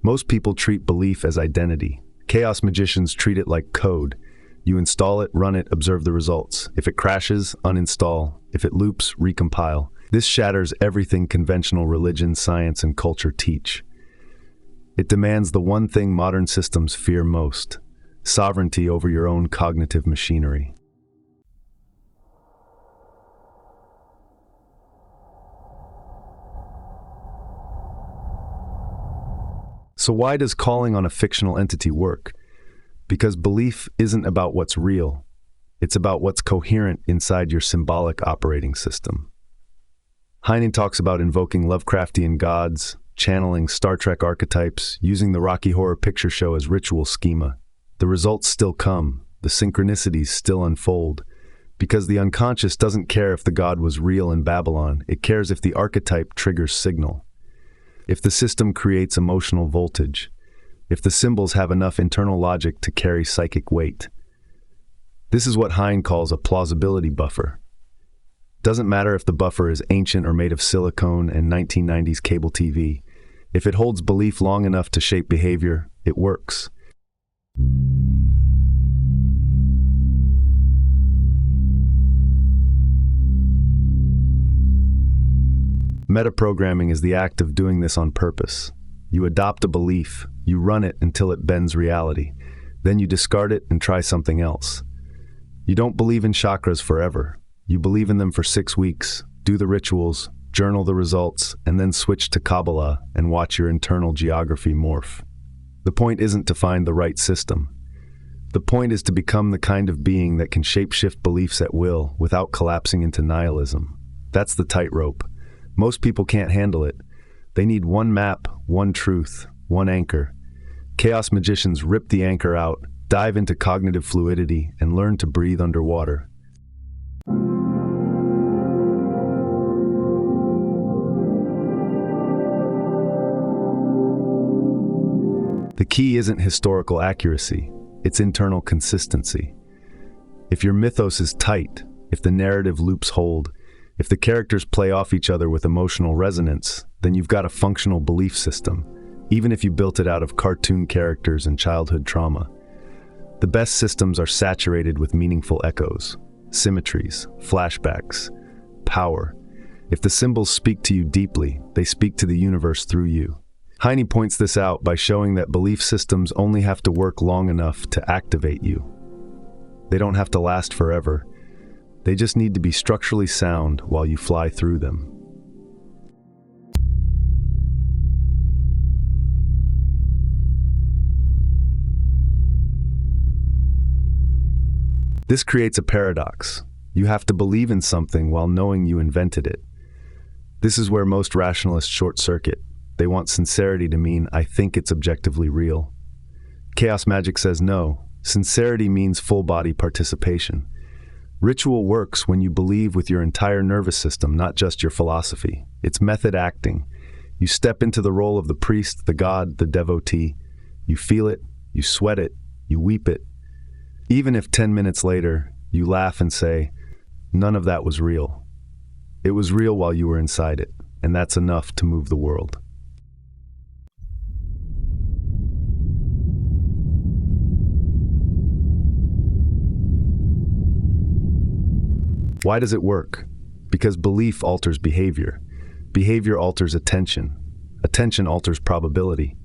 Most people treat belief as identity. Chaos magicians treat it like code. You install it, run it, observe the results. If it crashes, uninstall. If it loops, recompile. This shatters everything conventional religion, science, and culture teach. It demands the one thing modern systems fear most: sovereignty over your own cognitive machinery. So why does calling on a fictional entity work? Because belief isn't about what's real. It's about what's coherent inside your symbolic operating system. Hine talks about invoking Lovecraftian gods, channeling Star Trek archetypes, using the Rocky Horror Picture Show as ritual schema. The results still come. The synchronicities still unfold. Because the unconscious doesn't care if the god was real in Babylon, it cares if the archetype triggers signal. If the system creates emotional voltage, if the symbols have enough internal logic to carry psychic weight. This is what Hine calls a plausibility buffer. Doesn't matter if the buffer is ancient or made of silicone and 1990s cable TV. If it holds belief long enough to shape behavior, it works. Metaprogramming is the act of doing this on purpose. You adopt a belief, you run it until it bends reality, then you discard it and try something else. You don't believe in chakras forever. You believe in them for 6 weeks, do the rituals, journal the results, and then switch to Kabbalah and watch your internal geography morph. The point isn't to find the right system. The point is to become the kind of being that can shapeshift beliefs at will without collapsing into nihilism. That's the tightrope. Most people can't handle it. They need one map, one truth, one anchor. Chaos magicians rip the anchor out, dive into cognitive fluidity, and learn to breathe underwater. The key isn't historical accuracy, it's internal consistency. If your mythos is tight, if the narrative loops hold, if the characters play off each other with emotional resonance, then you've got a functional belief system, even if you built it out of cartoon characters and childhood trauma. The best systems are saturated with meaningful echoes, symmetries, flashbacks, power. If the symbols speak to you deeply, they speak to the universe through you. Hine points this out by showing that belief systems only have to work long enough to activate you. They don't have to last forever. They just need to be structurally sound while you fly through them. This creates a paradox. You have to believe in something while knowing you invented it. This is where most rationalists short-circuit. They want sincerity to mean, I think it's objectively real. Chaos Magick says no. Sincerity means full-body participation. Ritual works when you believe with your entire nervous system, not just your philosophy. It's method acting. You step into the role of the priest, the god, the devotee. You feel it, you sweat it, you weep it. Even if 10 minutes later, you laugh and say, none of that was real. It was real while you were inside it, and that's enough to move the world. Why does it work? Because belief alters behavior. Behavior alters attention. Attention alters probability.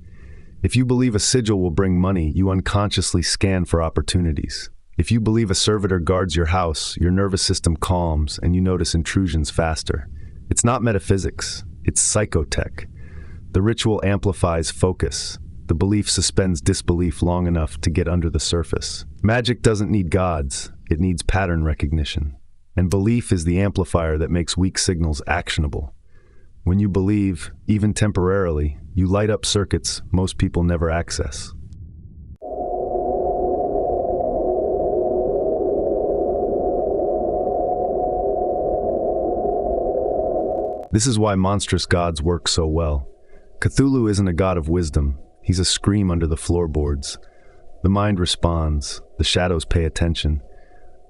If you believe a sigil will bring money, you unconsciously scan for opportunities. If you believe a servitor guards your house, your nervous system calms and you notice intrusions faster. It's not metaphysics, it's psychotech. The ritual amplifies focus. The belief suspends disbelief long enough to get under the surface. Magic doesn't need gods, it needs pattern recognition. And belief is the amplifier that makes weak signals actionable. When you believe, even temporarily, you light up circuits most people never access. This is why monstrous gods work so well. Cthulhu isn't a god of wisdom, he's a scream under the floorboards. The mind responds, the shadows pay attention.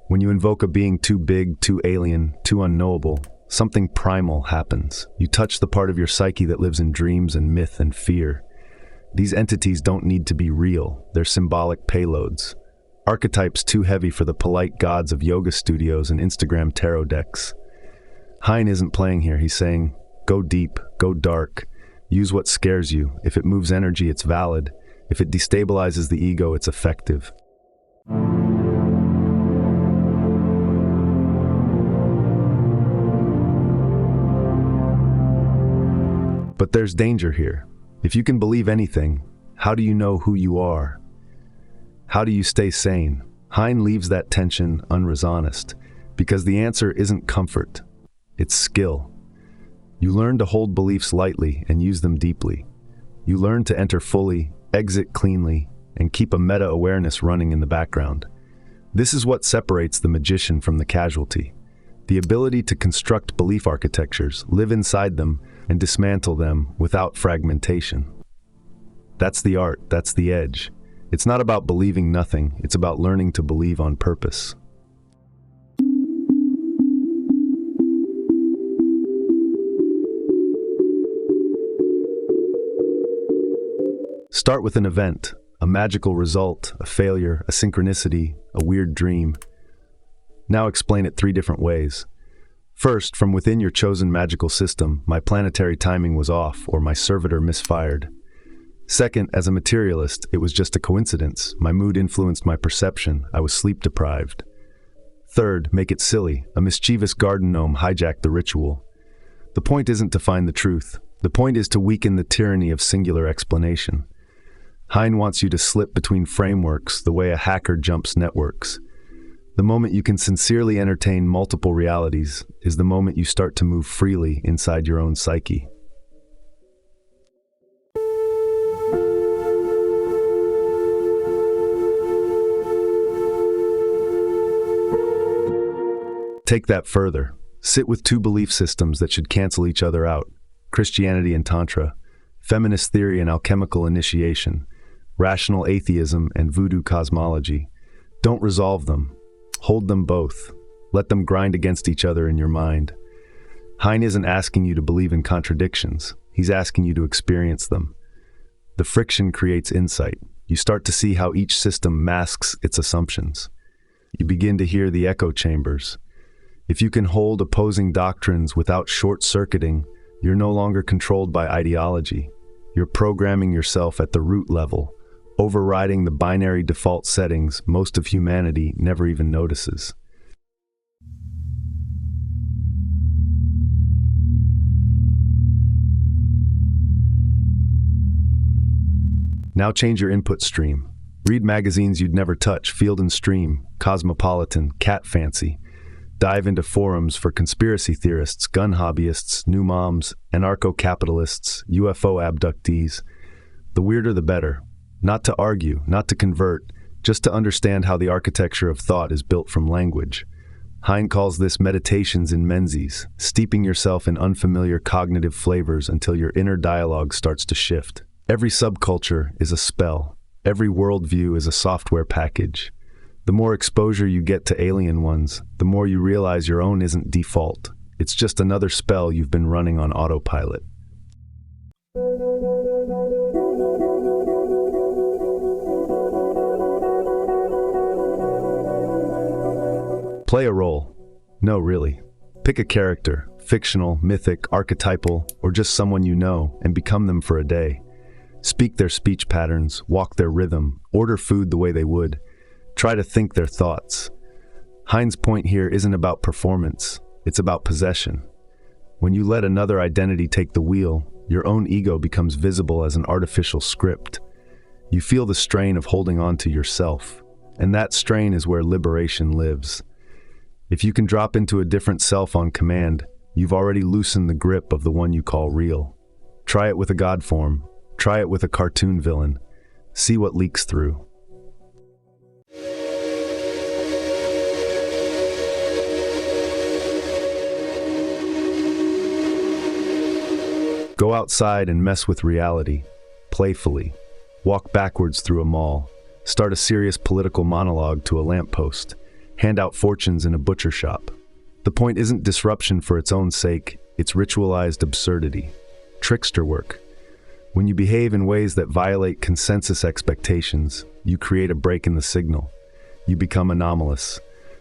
When you invoke a being too big, too alien, too unknowable, something primal happens. You touch the part of your psyche that lives in dreams and myth and fear. These entities don't need to be real, they're symbolic payloads. Archetypes too heavy for the polite gods of yoga studios and Instagram tarot decks. Hine isn't playing here, he's saying, go deep, go dark, use what scares you. If it moves energy, it's valid. If it destabilizes the ego, it's effective. But there's danger here. If you can believe anything, how do you know who you are? How do you stay sane? Hine leaves that tension unresolved, because the answer isn't comfort, it's skill. You learn to hold beliefs lightly and use them deeply. You learn to enter fully, exit cleanly, and keep a meta-awareness running in the background. This is what separates the magician from the casualty. The ability to construct belief architectures, live inside them, and dismantle them without fragmentation. That's the art, that's the edge. It's not about believing nothing, it's about learning to believe on purpose. Start with an event, a magical result, a failure, a synchronicity, a weird dream. Now explain it 3 different ways. First, from within your chosen magical system, my planetary timing was off, or my servitor misfired. Second, as a materialist, it was just a coincidence. My mood influenced my perception. I was sleep deprived. Third, make it silly. A mischievous garden gnome hijacked the ritual. The point isn't to find the truth. The point is to weaken the tyranny of singular explanation. Hine wants you to slip between frameworks the way a hacker jumps networks. The moment you can sincerely entertain multiple realities is the moment you start to move freely inside your own psyche. Take that further. Sit with 2 belief systems that should cancel each other out: Christianity and Tantra, feminist theory and alchemical initiation, rational atheism and voodoo cosmology. Don't resolve them. Hold them both. Let them grind against each other in your mind. Hine isn't asking you to believe in contradictions. He's asking you to experience them. The friction creates insight. You start to see how each system masks its assumptions. You begin to hear the echo chambers. If you can hold opposing doctrines without short-circuiting, you're no longer controlled by ideology. You're programming yourself at the root level, overriding the binary default settings most of humanity never even notices. Now change your input stream. Read magazines you'd never touch: Field and Stream, Cosmopolitan, Cat Fancy. Dive into forums for conspiracy theorists, gun hobbyists, new moms, anarcho-capitalists, UFO abductees. The weirder the better. Not to argue, not to convert, just to understand how the architecture of thought is built from language. Hine calls this meditations in Menzies, steeping yourself in unfamiliar cognitive flavors until your inner dialogue starts to shift. Every subculture is a spell. Every worldview is a software package. The more exposure you get to alien ones, the more you realize your own isn't default. It's just another spell you've been running on autopilot. Play a role. No, really. Pick a character, fictional, mythic, archetypal, or just someone you know, and become them for a day. Speak their speech patterns, walk their rhythm, order food the way they would. Try to think their thoughts. Hine's point here isn't about performance, it's about possession. When you let another identity take the wheel, your own ego becomes visible as an artificial script. You feel the strain of holding on to yourself, and that strain is where liberation lives. If you can drop into a different self on command, you've already loosened the grip of the one you call real. Try it with a god form. Try it with a cartoon villain. See what leaks through. Go outside and mess with reality, playfully. Walk backwards through a mall. Start a serious political monologue to a lamppost. Hand out fortunes in a butcher shop. The point isn't disruption for its own sake, it's ritualized absurdity. Trickster work. When you behave in ways that violate consensus expectations, you create a break in the signal. You become anomalous.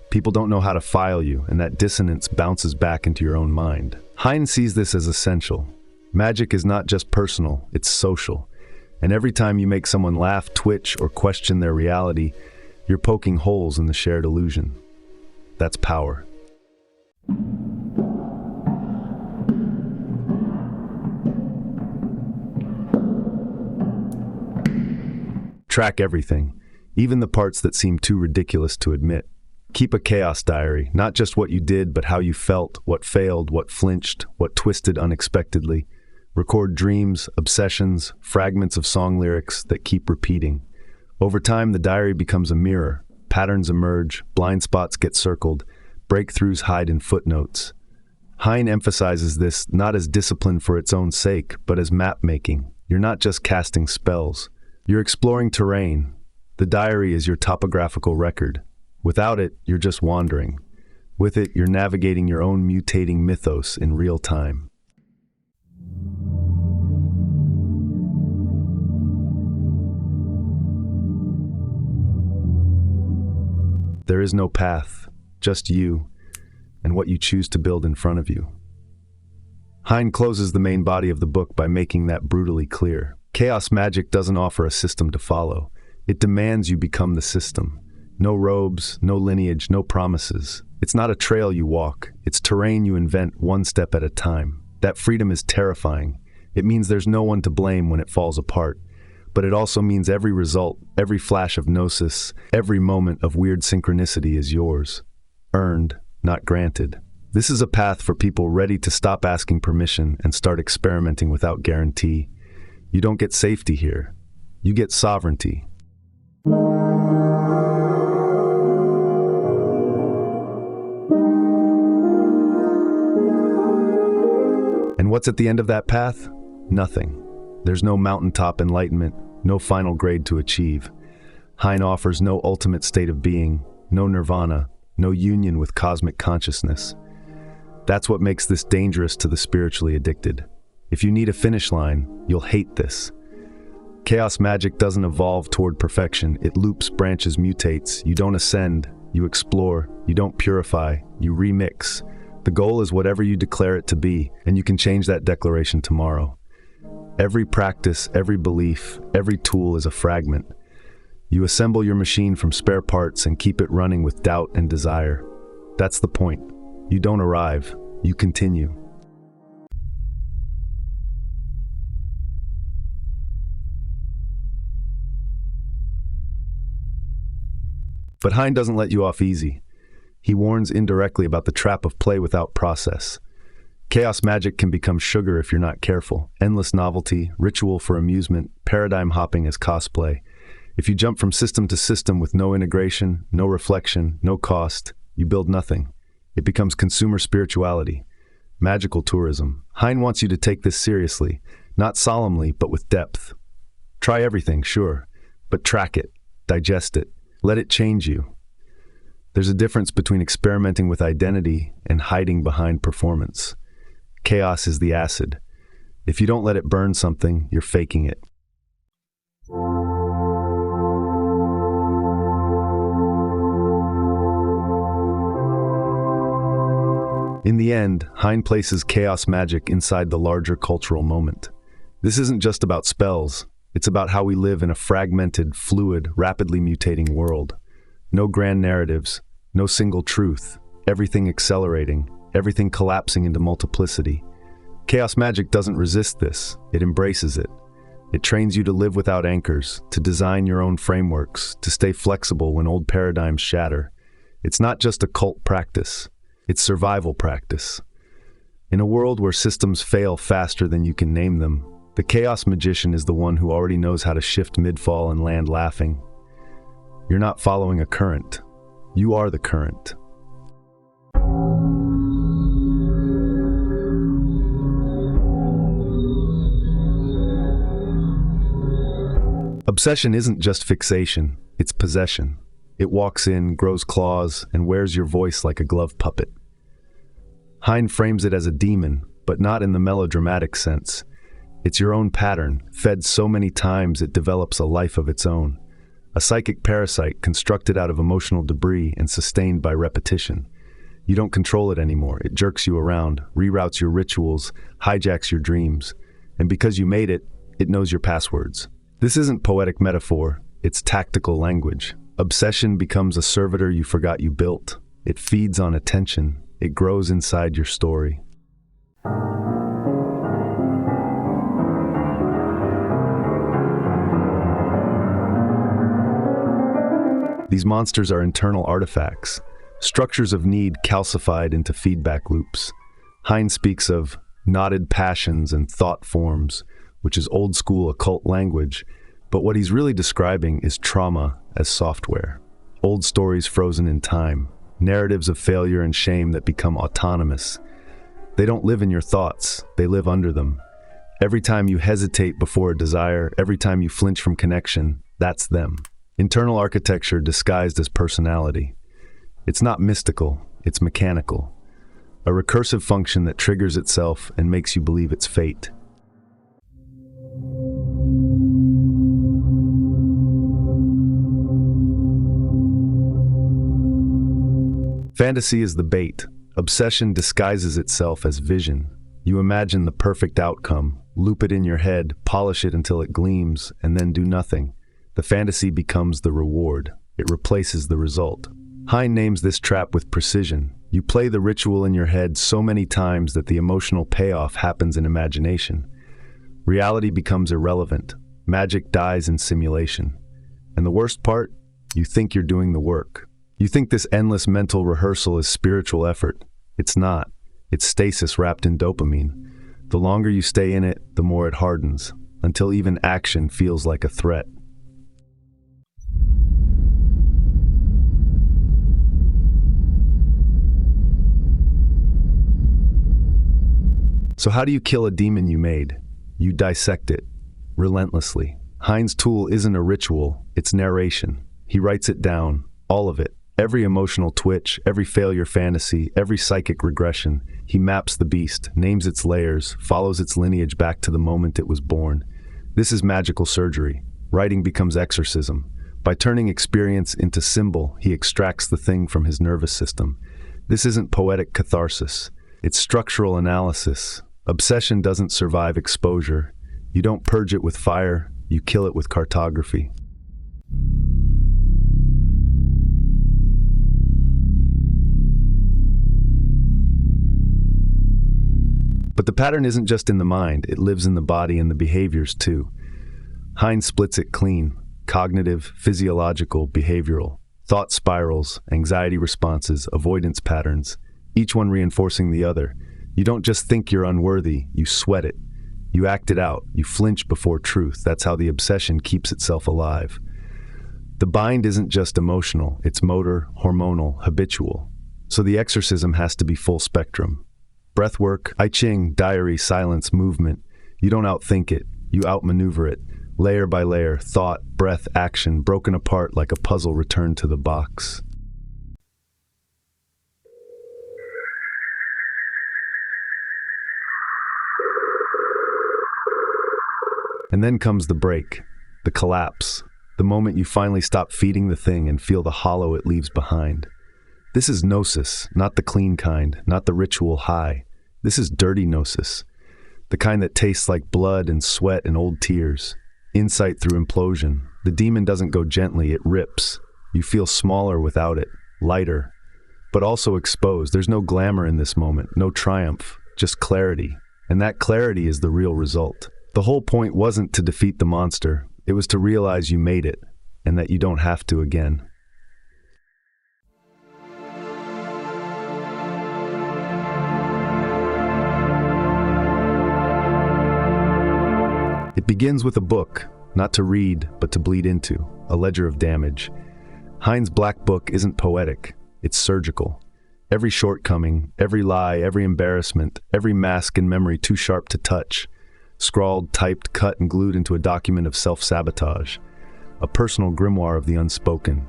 People don't know how to file you, and that dissonance bounces back into your own mind. Hine sees this as essential. Magic is not just personal, it's social. And every time you make someone laugh, twitch, or question their reality, you're poking holes in the shared illusion. That's power. Track everything, even the parts that seem too ridiculous to admit. Keep a chaos diary, not just what you did, but how you felt, what failed, what flinched, what twisted unexpectedly. Record dreams, obsessions, fragments of song lyrics that keep repeating. Over time, the diary becomes a mirror patterns emerge, blind spots get circled, breakthroughs hide in footnotes. Hine emphasizes this not as discipline for its own sake, but as map-making. You're not just casting spells. You're exploring terrain. The diary is your topographical record. Without it, you're just wandering. With it, you're navigating your own mutating mythos in real time. There is no path, just you, and what you choose to build in front of you. Hine closes the main body of the book by making that brutally clear. Chaos Magick doesn't offer a system to follow. It demands you become the system. No robes, no lineage, no promises. It's not a trail you walk. It's terrain you invent one step at a time. That freedom is terrifying. It means there's no one to blame when it falls apart. But it also means every result, every flash of Gnosis, every moment of weird synchronicity is yours. Earned, not granted. This is a path for people ready to stop asking permission and start experimenting without guarantee. You don't get safety here. You get sovereignty. And what's at the end of that path? Nothing. There's no mountaintop enlightenment, no final grade to achieve. Hine offers no ultimate state of being, no nirvana, no union with cosmic consciousness. That's what makes this dangerous to the spiritually addicted. If you need a finish line, you'll hate this. Chaos Magick doesn't evolve toward perfection. It loops, branches, mutates. You don't ascend, you explore. You don't purify, you remix. The goal is whatever you declare it to be, and you can change that declaration tomorrow. Every practice, every belief, every tool is a fragment. You assemble your machine from spare parts and keep it running with doubt and desire. That's the point. You don't arrive, you continue. But Hine doesn't let you off easy. He warns indirectly about the trap of play without process. Chaos Magick can become sugar if you're not careful. Endless novelty, ritual for amusement, paradigm hopping as cosplay. If you jump from system to system with no integration, no reflection, no cost, you build nothing. It becomes consumer spirituality, magical tourism. Hine wants you to take this seriously, not solemnly, but with depth. Try everything, sure, but track it, digest it, let it change you. There's a difference between experimenting with identity and hiding behind performance. Chaos is the acid. If you don't let it burn something, you're faking it. In the end, Hine places Chaos Magick inside the larger cultural moment. This isn't just about spells. It's about how we live in a fragmented, fluid, rapidly mutating world. No grand narratives, no single truth, everything accelerating, everything collapsing into multiplicity. Chaos Magick doesn't resist this, it embraces it. It trains you to live without anchors, to design your own frameworks, to stay flexible when old paradigms shatter. It's not just occult practice, it's survival practice. In a world where systems fail faster than you can name them, the Chaos Magician is the one who already knows how to shift mid-fall and land laughing. You're not following a current. You are the current. Obsession isn't just fixation, it's possession. It walks in, grows claws, and wears your voice like a glove puppet. Hine frames it as a demon, but not in the melodramatic sense. It's your own pattern, fed so many times it develops a life of its own. A psychic parasite constructed out of emotional debris and sustained by repetition. You don't control it anymore. It jerks you around, reroutes your rituals, hijacks your dreams. And because you made it, it knows your passwords. This isn't poetic metaphor, it's tactical language. Obsession becomes a servitor you forgot you built. It feeds on attention. It grows inside your story. These monsters are internal artifacts, structures of need calcified into feedback loops. Hine speaks of knotted passions and thought forms, which is old-school occult language, but what he's really describing is trauma as software. old stories frozen in time, narratives of failure and shame that become autonomous. They don't live in your thoughts, they live under them. Every time you hesitate before a desire, every time you flinch from connection, that's them. Internal architecture disguised as personality. It's not mystical, it's mechanical. A recursive function that triggers itself and makes you believe it's fate. Fantasy is the bait. Obsession disguises itself as vision. You imagine the perfect outcome, loop it in your head, polish it until it gleams, and then do nothing. The fantasy becomes the reward. It replaces the result. Hine names this trap with precision. You play the ritual in your head so many times that the emotional payoff happens in imagination. Reality becomes irrelevant. Magic dies in simulation. And the worst part? You think you're doing the work. You think this endless mental rehearsal is spiritual effort. It's not. It's stasis wrapped in dopamine. The longer you stay in it, the more it hardens, until even action feels like a threat. So how do you kill a demon you made? You dissect it, relentlessly. Hine's tool isn't a ritual, it's narration. He writes it down, all of it. Every emotional twitch, every failure fantasy, every psychic regression. He maps the beast, names its layers, follows its lineage back to the moment it was born. This is magical surgery. Writing becomes exorcism. By turning experience into symbol, he extracts the thing from his nervous system. This isn't poetic catharsis. It's structural analysis. Obsession doesn't survive exposure. You don't purge it with fire, you kill it with cartography. But the pattern isn't just in the mind, it lives in the body and the behaviors too. Hine splits it clean: cognitive, physiological, behavioral. Thought spirals, anxiety responses, avoidance patterns, each one reinforcing the other. You don't just think you're unworthy, you sweat it. You act it out, you flinch before truth. That's how the obsession keeps itself alive. The bind isn't just emotional, it's motor, hormonal, habitual. So the exorcism has to be full spectrum. Breathwork, I Ching, diary, silence, movement. You don't outthink it, you outmaneuver it. Layer by layer, thought, breath, action, broken apart like a puzzle returned to the box. And then comes the break, the collapse, the moment you finally stop feeding the thing and feel the hollow it leaves behind. This is Gnosis, not the clean kind, not the ritual high. This is dirty Gnosis, the kind that tastes like blood and sweat and old tears. Insight through implosion. The demon doesn't go gently, it rips. You feel smaller without it, lighter, but also exposed. There's no glamour in this moment, no triumph, just clarity. And that clarity is the real result. The whole point wasn't to defeat the monster, it was to realize you made it, and that you don't have to again. It begins with a book, not to read, but to bleed into, a ledger of damage. Hine's Black Book isn't poetic, it's surgical. Every shortcoming, every lie, every embarrassment, every mask and memory too sharp to touch, scrawled, typed, cut, and glued into a document of self-sabotage, a personal grimoire of the unspoken.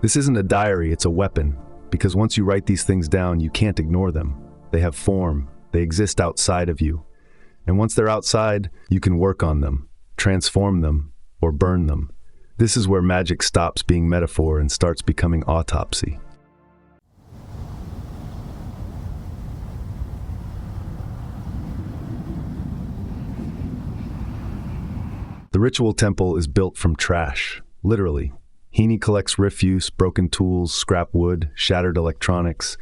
This isn't a diary, it's a weapon, because once you write these things down, you can't ignore them. They have form, they exist outside of you. And once they're outside, you can work on them, transform them, or burn them. This is where magic stops being metaphor and starts becoming autopsy. The ritual temple is built from trash, literally. Hine collects refuse, broken tools, scrap wood, shattered electronics,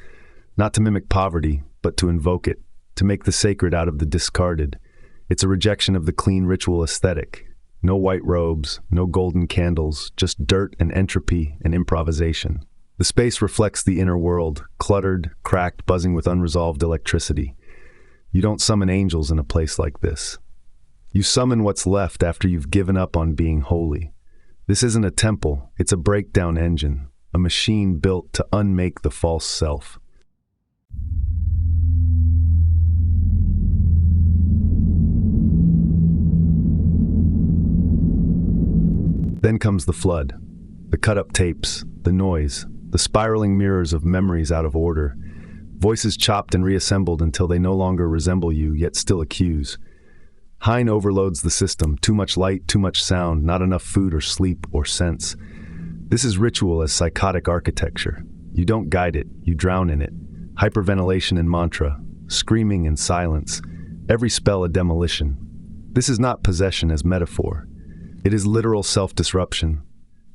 not to mimic poverty, but to invoke it, to make the sacred out of the discarded. It's a rejection of the clean ritual aesthetic. No white robes, no golden candles, just dirt and entropy and improvisation. The space reflects the inner world, cluttered, cracked, buzzing with unresolved electricity. You don't summon angels in a place like this. You summon what's left after you've given up on being holy. This isn't a temple, it's a breakdown engine. a machine built to unmake the false self. Then comes the flood. The cut-up tapes, the noise, the spiraling mirrors of memories out of order, voices chopped and reassembled until they no longer resemble you, yet still accuse. Hine overloads the system, too much light, too much sound, not enough food or sleep or sense. This is ritual as psychotic architecture. You don't guide it, you drown in it. Hyperventilation and mantra, screaming and silence, every spell a demolition. This is not possession as metaphor. It is literal self-disruption.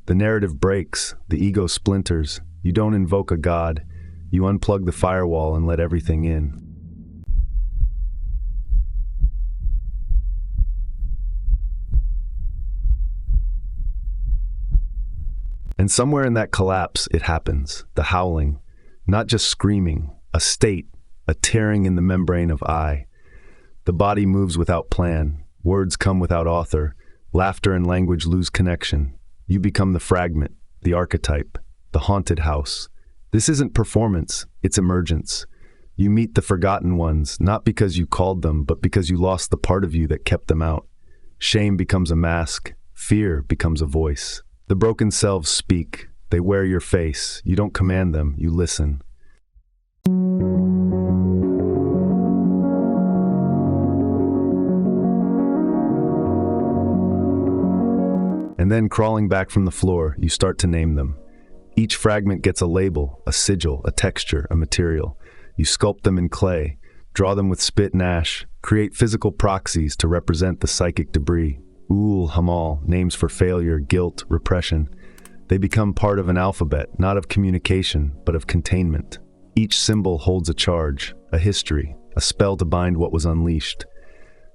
The narrative breaks, the ego splinters. You don't invoke a god, you unplug the firewall and let everything in. And somewhere in that collapse, it happens, the howling, not just screaming, a state, a tearing in the membrane of I. The body moves without plan, words come without author, laughter and language lose connection. You become the fragment, the archetype, the haunted house. This isn't performance, it's emergence. You meet the forgotten ones, not because you called them, but because you lost the part of you that kept them out. Shame becomes a mask, fear becomes a voice. The broken selves speak, they wear your face. You don't command them, you listen. And then, crawling back from the floor, you start to name them. Each fragment gets a label, a sigil, a texture, a material. You sculpt them in clay, draw them with spit and ash, create physical proxies to represent the psychic debris. Ul, Hamal, names for failure, guilt, repression. They become part of an alphabet, not of communication, but of containment. Each symbol holds a charge, a history, a spell to bind what was unleashed.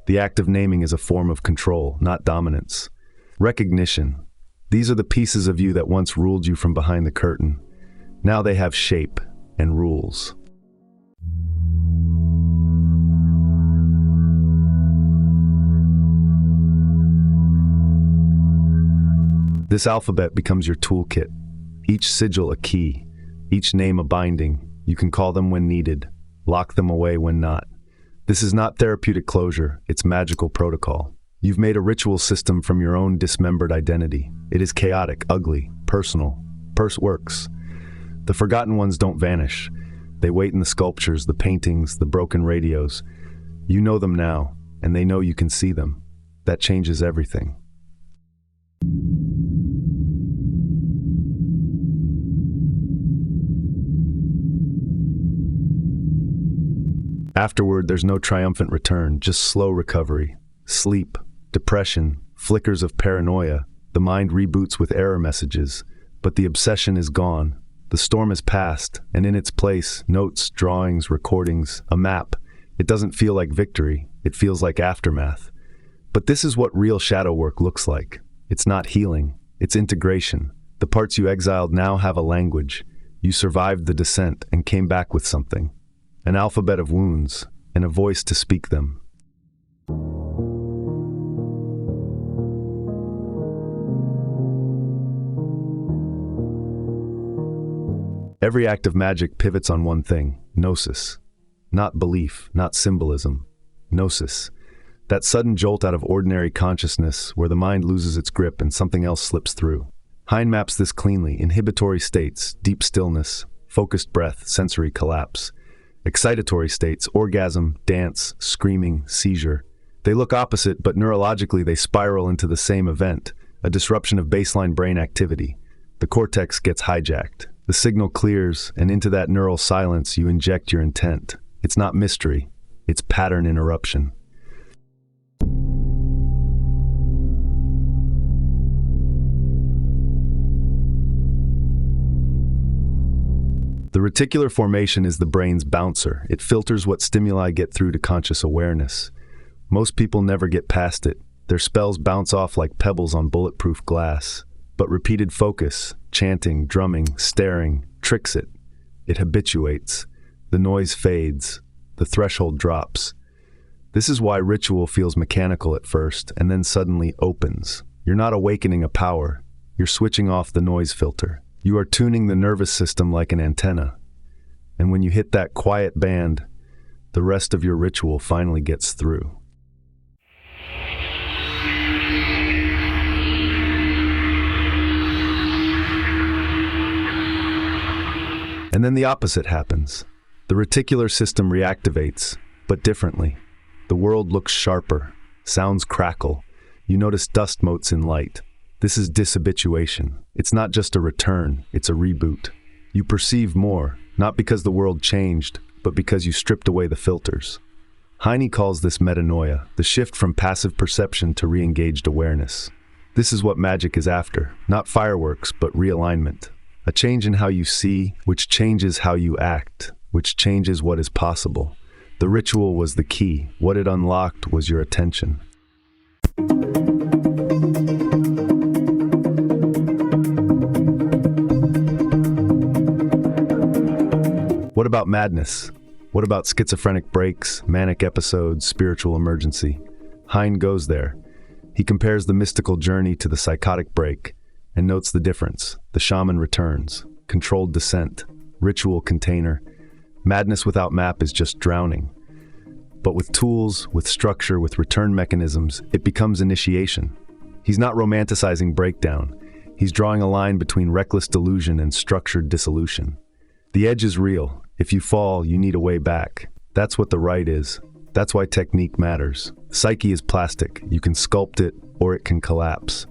The act of naming is a form of control, not dominance. Recognition. These are the pieces of you that once ruled you from behind the curtain. Now they have shape and rules. This alphabet becomes your toolkit. Each sigil a key, each name a binding. You can call them when needed, lock them away when not. This is not therapeutic closure, it's magical protocol. You've made a ritual system from your own dismembered identity. It is chaotic, ugly, personal. Works. The forgotten ones don't vanish. They wait in the sculptures, the paintings, the broken radios. You know them now, and they know you can see them. That changes everything. Afterward, there's no triumphant return, just slow recovery. Sleep, depression, flickers of paranoia. The mind reboots with error messages, but the obsession is gone. The storm has passed, and in its place, notes, drawings, recordings, a map. It doesn't feel like victory, it feels like aftermath. But this is what real shadow work looks like. It's not healing, it's integration. The parts you exiled now have a language. You survived the descent and came back with something. An alphabet of wounds, and a voice to speak them. Every act of magic pivots on one thing, Gnosis. Not belief, not symbolism. Gnosis. That sudden jolt out of ordinary consciousness where the mind loses its grip and something else slips through. Hine maps this cleanly, inhibitory states, deep stillness, focused breath, sensory collapse. Excitatory states, orgasm, dance, screaming, seizure. They look opposite, but neurologically they spiral into the same event, a disruption of baseline brain activity. The cortex gets hijacked. The signal clears, and into that neural silence you inject your intent. It's not mystery, it's pattern interruption. The reticular formation is the brain's bouncer. It filters what stimuli get through to conscious awareness. Most people never get past it. Their spells bounce off like pebbles on bulletproof glass. But repeated focus, chanting, drumming, staring, tricks it. It habituates. The noise fades. The threshold drops. This is why ritual feels mechanical at first and then suddenly opens. You're not awakening a power. You're switching off the noise filter. You are tuning the nervous system like an antenna. And when you hit that quiet band, the rest of your ritual finally gets through. And then the opposite happens. The reticular system reactivates, but differently. The world looks sharper, sounds crackle. You notice dust motes in light. This is dishabituation. It's not just a return, it's a reboot. You perceive more, not because the world changed, but because you stripped away the filters. Hine calls this metanoia, the shift from passive perception to re-engaged awareness. This is what magic is after, not fireworks, but realignment. A change in how you see, which changes how you act, which changes what is possible. The ritual was the key. What it unlocked was your attention. What about madness? What about schizophrenic breaks, manic episodes, spiritual emergency? Hine goes there. He compares the mystical journey to the psychotic break and notes the difference. The shaman returns, controlled descent, ritual container. Madness without map is just drowning. But with tools, with structure, with return mechanisms, it becomes initiation. He's not romanticizing breakdown. He's drawing a line between reckless delusion and structured dissolution. The edge is real. If you fall, you need a way back. That's what the right is. That's why technique matters. Psyche is plastic. You can sculpt it, or it can collapse.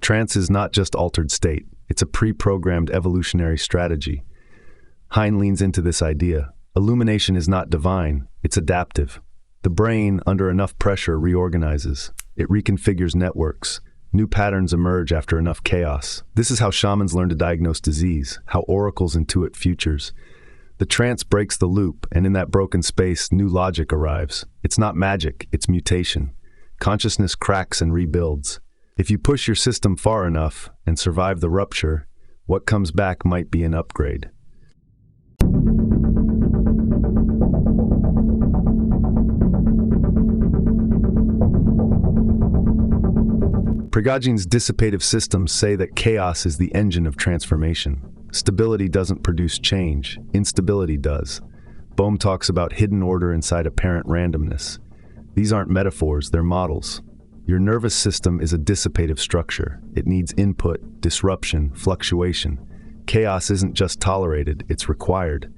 Trance is not just altered state. It's a pre-programmed evolutionary strategy. Hine leans into this idea. Illumination is not divine, it's adaptive. The brain, under enough pressure, reorganizes. It reconfigures networks. New patterns emerge after enough chaos. This is how shamans learn to diagnose disease, how oracles intuit futures. The trance breaks the loop, and in that broken space, new logic arrives. It's not magic, it's mutation. Consciousness cracks and rebuilds. If you push your system far enough and survive the rupture, what comes back might be an upgrade. Prigoghine's dissipative systems say that chaos is the engine of transformation. Stability doesn't produce change, instability does. Bohm talks about hidden order inside apparent randomness. These aren't metaphors, they're models. Your nervous system is a dissipative structure. It needs input, disruption, fluctuation. Chaos isn't just tolerated, it's required.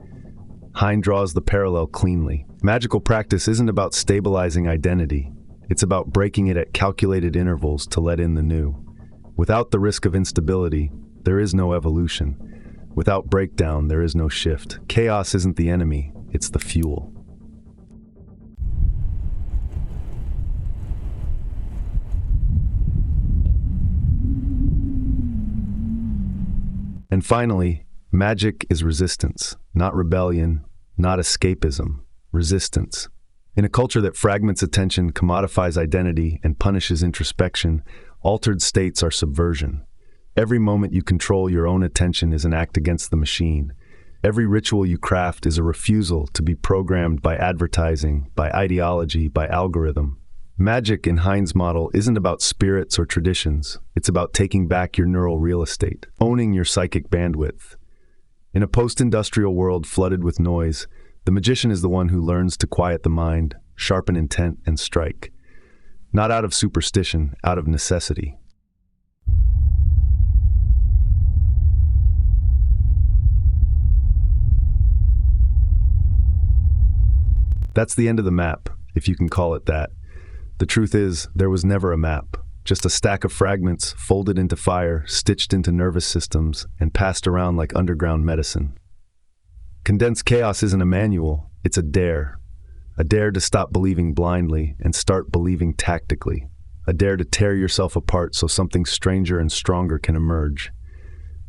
Hine draws the parallel cleanly. Magical practice isn't about stabilizing identity. It's about breaking it at calculated intervals to let in the new. Without the risk of instability, there is no evolution. Without breakdown, there is no shift. Chaos isn't the enemy, it's the fuel. And finally, magic is resistance, not rebellion, not escapism, resistance. In a culture that fragments attention, commodifies identity, and punishes introspection, altered states are subversion. Every moment you control your own attention is an act against the machine. Every ritual you craft is a refusal to be programmed by advertising, by ideology, by algorithm. Magic in Hine's model isn't about spirits or traditions. It's about taking back your neural real estate, owning your psychic bandwidth. In a post-industrial world flooded with noise, the magician is the one who learns to quiet the mind, sharpen intent, and strike. Not out of superstition, out of necessity. That's the end of the map, if you can call it that. The truth is, there was never a map, just a stack of fragments folded into fire, stitched into nervous systems, and passed around like underground medicine. Condensed chaos isn't a manual, it's a dare. A dare to stop believing blindly and start believing tactically. A dare to tear yourself apart so something stranger and stronger can emerge.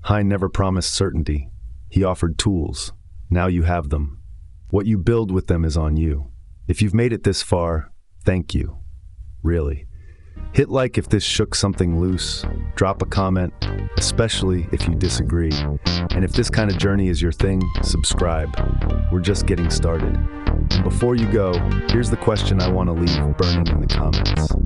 Hine never promised certainty. He offered tools. Now you have them. What you build with them is on you. If you've made it this far, thank you. Really. Hit like if this shook something loose. Drop a comment, especially if you disagree. And if this kind of journey is your thing, subscribe. We're just getting started. And before you go, here's the question I want to leave burning in the comments.